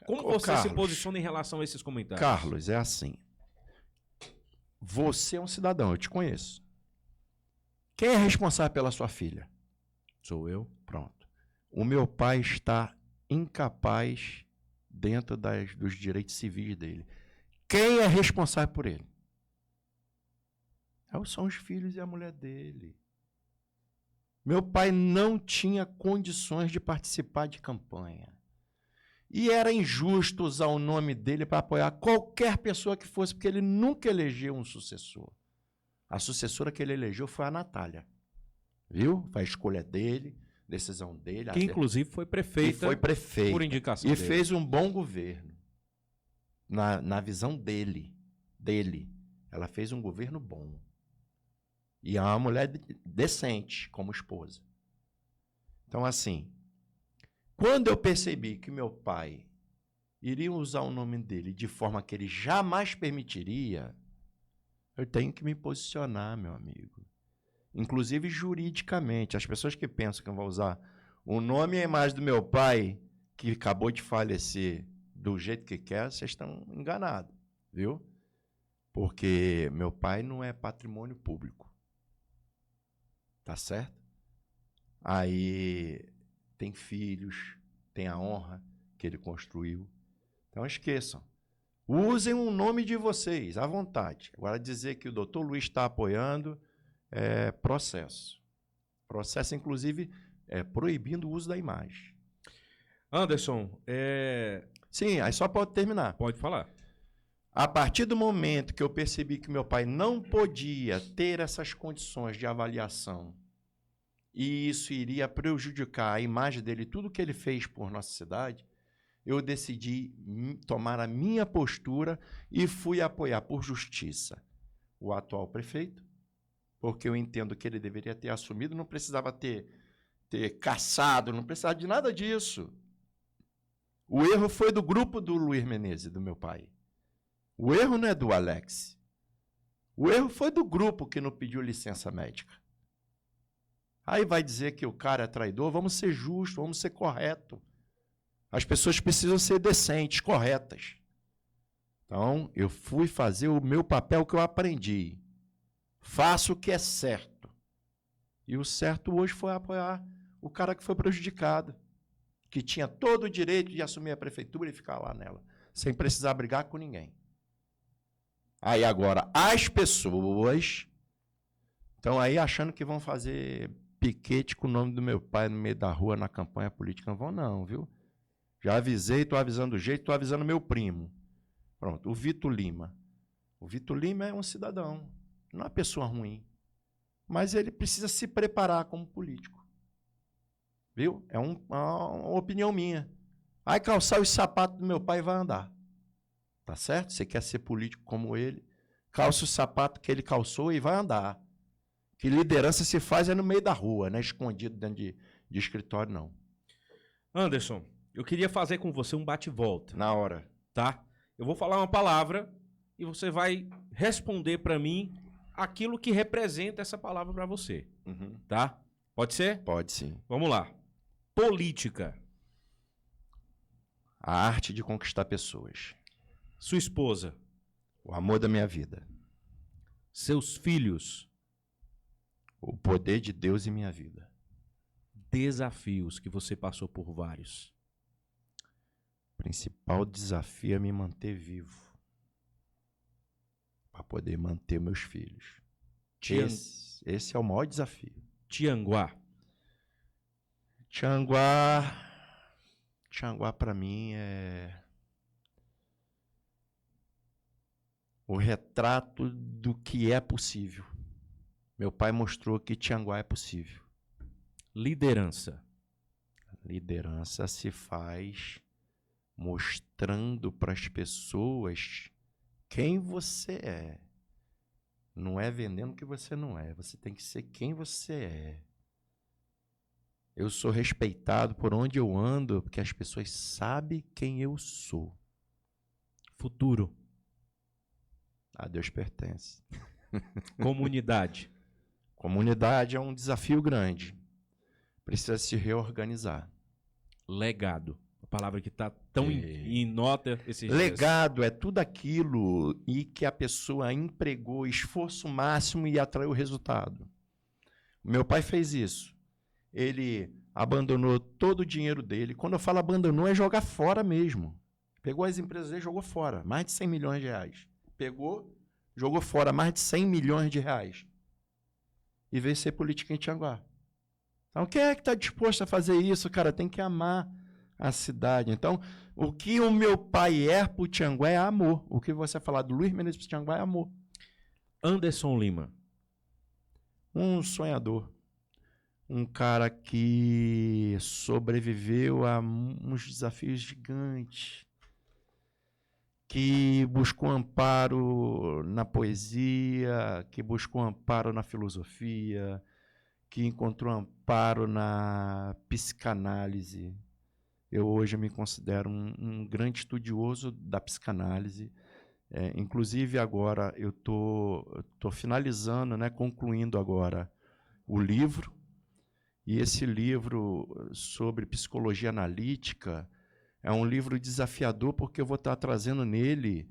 Como você Carlos, se posiciona em relação a esses comentários? Carlos, é assim. Você é um cidadão, eu te conheço. Quem é responsável pela sua filha? Sou eu. Pronto. O meu pai está incapaz dentro dos direitos civis dele. Quem é responsável por ele? São os filhos e a mulher dele. Meu pai não tinha condições de participar de campanha. E era injusto usar o nome dele para apoiar qualquer pessoa que fosse, porque ele nunca elegeu um sucessor. A sucessora que ele elegeu foi a Natália. Viu? Foi a escolha dele, decisão dele. Que inclusive foi prefeita, e foi prefeita por indicação e dele. fez um bom governo. Na visão dele. Ela fez um governo bom. E é uma mulher decente como esposa. Então, assim, quando eu percebi que meu pai iria usar o nome dele de forma que ele jamais permitiria, eu tenho que me posicionar, meu amigo. Inclusive juridicamente. As pessoas que pensam que eu vou usar o nome e a imagem do meu pai, que acabou de falecer, do jeito que quer, vocês estão enganados, viu? Porque meu pai não é patrimônio público. Tá certo? Aí tem filhos, tem a honra que ele construiu. Então esqueçam. Usem o nome de vocês, à vontade. Agora dizer que o doutor Luiz está apoiando é processo. Processo, inclusive, proibindo o uso da imagem. Anderson, Sim, aí só pode terminar. pode falar. A partir do momento que eu percebi que meu pai não podia ter essas condições de avaliação e isso iria prejudicar a imagem dele, tudo que ele fez por nossa cidade, eu decidi tomar a minha postura e fui apoiar por justiça o atual prefeito, porque eu entendo que ele deveria ter assumido, não precisava ter caçado, não precisava de nada disso. O erro foi do grupo do Luiz Menezes, do meu pai. O erro não é do Alex. O erro foi do grupo que não pediu licença médica. Aí vai dizer que o cara é traidor, vamos ser justos, vamos ser corretos. As pessoas precisam ser decentes, corretas. Então, eu fui fazer o meu papel que eu aprendi. Faço o que é certo. E o certo hoje foi apoiar o cara que foi prejudicado, que tinha todo o direito de assumir a prefeitura e ficar lá nela, sem precisar brigar com ninguém. Aí agora, as pessoas estão aí achando que vão fazer piquete com o nome do meu pai no meio da rua na campanha política. Não vão não, viu? Já avisei, estou avisando o jeito, estou avisando meu primo. Pronto, o Vitor Lima. O Vitor Lima é um cidadão, não é uma pessoa ruim, mas ele precisa se preparar como político. Viu? É uma opinião minha. Aí calçar os sapatos do meu pai e vai andar. Tá certo? Você quer ser político como ele, calça o sapato que ele calçou e vai andar. Que liderança se faz no meio da rua, não é escondido dentro de escritório, não. Anderson, eu queria fazer com você um bate-volta. Na hora. Tá? Eu vou falar uma palavra e você vai responder para mim aquilo que representa essa palavra para você. Uhum. Tá? Pode ser? Pode sim. Vamos lá. Política. A arte de conquistar pessoas. Sua esposa. O amor da minha vida. Seus filhos. O poder de Deus em minha vida. Desafios que você passou por vários. O principal desafio é me manter vivo. Para poder manter meus filhos. Esse é o maior desafio. Tianguá. Tianguá para mim é o retrato do que é possível. Meu pai mostrou que Tianguá é possível. Liderança. Liderança se faz mostrando para as pessoas quem você é. Não é vendendo o que você não é. Você tem que ser quem você é. Eu sou respeitado por onde eu ando, porque as pessoas sabem quem eu sou. Futuro. A Deus pertence. Comunidade. Comunidade é um desafio grande. Precisa se reorganizar. Legado. A palavra que está tão em nota esses dias. Legado é tudo aquilo e que a pessoa empregou esforço máximo e atraiu resultado. Meu pai fez isso. Ele abandonou todo o dinheiro dele. Quando eu falo abandonou, é jogar fora mesmo. Pegou as empresas dele e jogou fora. Mais de 100 milhões de reais. Pegou, jogou fora mais de 100 milhões de reais. E veio ser político em Tianguá. Então, quem é que está disposto a fazer isso, cara? Tem que amar a cidade. Então, O que o meu pai é pro Tianguá é amor. O que você falar do Luiz Menezes pro Tianguá é amor. Anderson Lima. Um sonhador. Um cara que sobreviveu a uns desafios gigantes. Que buscou amparo na poesia, que buscou amparo na filosofia, que encontrou amparo na psicanálise. Eu hoje me considero um grande estudioso da psicanálise. Inclusive agora eu tô finalizando, né, concluindo agora o livro. E esse livro sobre psicologia analítica é um livro desafiador porque eu vou estar trazendo nele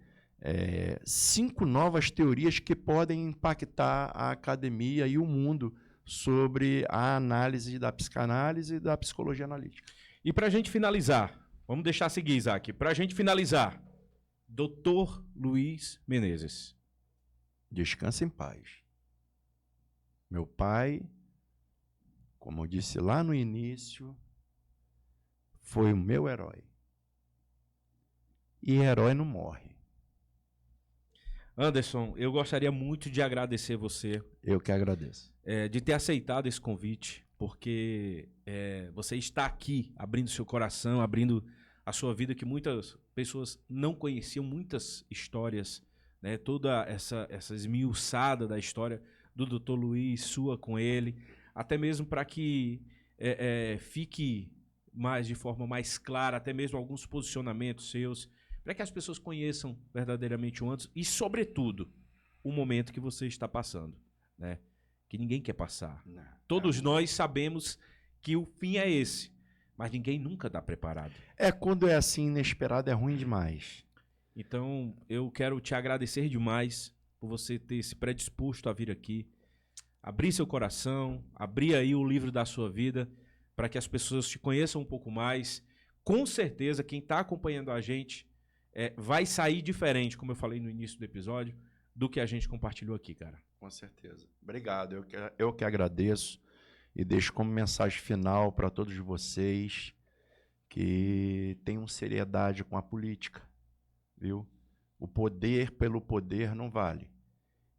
5 novas teorias que podem impactar a academia e o mundo sobre a análise da psicanálise e da psicologia analítica. E para a gente finalizar, vamos deixar seguir, Isaac. Para a gente finalizar, Dr. Luiz Menezes. Descansa em paz. Meu pai, como eu disse lá no início, foi o meu herói. E herói não morre. Anderson, eu gostaria muito de agradecer você. Eu que agradeço. De ter aceitado esse convite, porque você está aqui abrindo seu coração, abrindo a sua vida, que muitas pessoas não conheciam, muitas histórias, né? Toda essa esmiuçada da história do Dr. Luiz, sua com ele, até mesmo para que fique de forma mais clara, até mesmo alguns posicionamentos seus, para que as pessoas conheçam verdadeiramente o Anderson e, sobretudo, o momento que você está passando, né? Que ninguém quer passar. Não, todos nós sabemos que o fim é esse, mas ninguém nunca está preparado. Quando é assim inesperado, é ruim demais. Então, eu quero te agradecer demais por você ter se predisposto a vir aqui, abrir seu coração, abrir aí o livro da sua vida, para que as pessoas te conheçam um pouco mais. Com certeza, quem está acompanhando a gente vai sair diferente, como eu falei no início do episódio, do que a gente compartilhou aqui, cara. Com certeza. Obrigado. Eu que agradeço e deixo como mensagem final para todos vocês que tenham seriedade com a política, viu? O poder pelo poder não vale.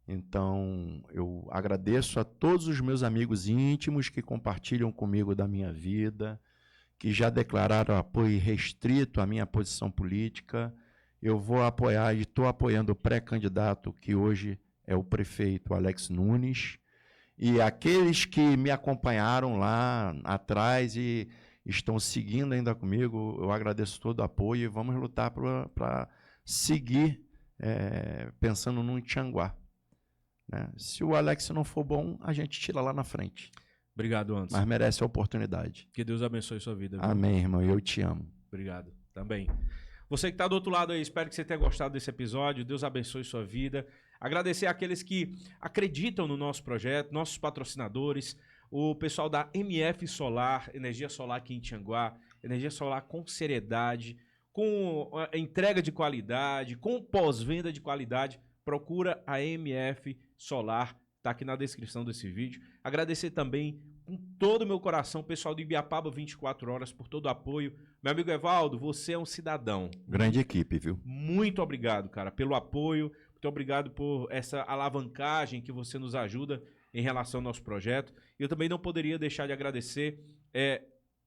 Então, eu agradeço a todos os meus amigos íntimos que compartilham comigo da minha vida, que já declararam apoio restrito à minha posição política. Eu vou apoiar e estou apoiando o pré-candidato, que hoje é o prefeito Alex Nunes, e aqueles que me acompanharam lá atrás e estão seguindo ainda comigo, eu agradeço todo o apoio e vamos lutar para seguir pensando no Tianguá. Né? Se o Alex não for bom, a gente tira lá na frente. Obrigado, Anderson. Mas merece a oportunidade. Que Deus abençoe sua vida. Viu? Amém, irmão. Eu te amo. Obrigado. Também. Você que está do outro lado aí, espero que você tenha gostado desse episódio. Deus abençoe sua vida. Agradecer àqueles que acreditam no nosso projeto, nossos patrocinadores, o pessoal da MF Solar, energia solar aqui em Tianguá, energia solar com seriedade, com entrega de qualidade, com pós-venda de qualidade. Procura a MF Solar, está aqui na descrição desse vídeo. Agradecer também com todo o meu coração o pessoal do Ibiapaba 24 Horas por todo o apoio. Meu amigo Evaldo, você é um cidadão. Grande equipe, viu? Muito obrigado, cara, pelo apoio. Muito obrigado por essa alavancagem que você nos ajuda em relação ao nosso projeto. Eu também não poderia deixar de agradecer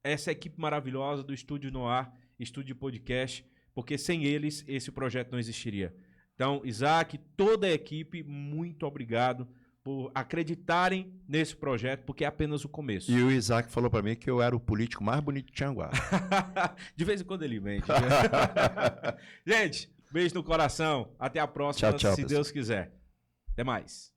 essa equipe maravilhosa do Estúdio Noir, Estúdio Podcast, porque sem eles esse projeto não existiria. Então, Isaac, toda a equipe, muito obrigado por acreditarem nesse projeto, porque é apenas o começo. E o Isaac falou para mim que eu era o político mais bonito de Tianguá. De vez em quando ele mente. Gente, beijo no coração. Até a próxima, tchau, se pessoal. Deus quiser. Até mais.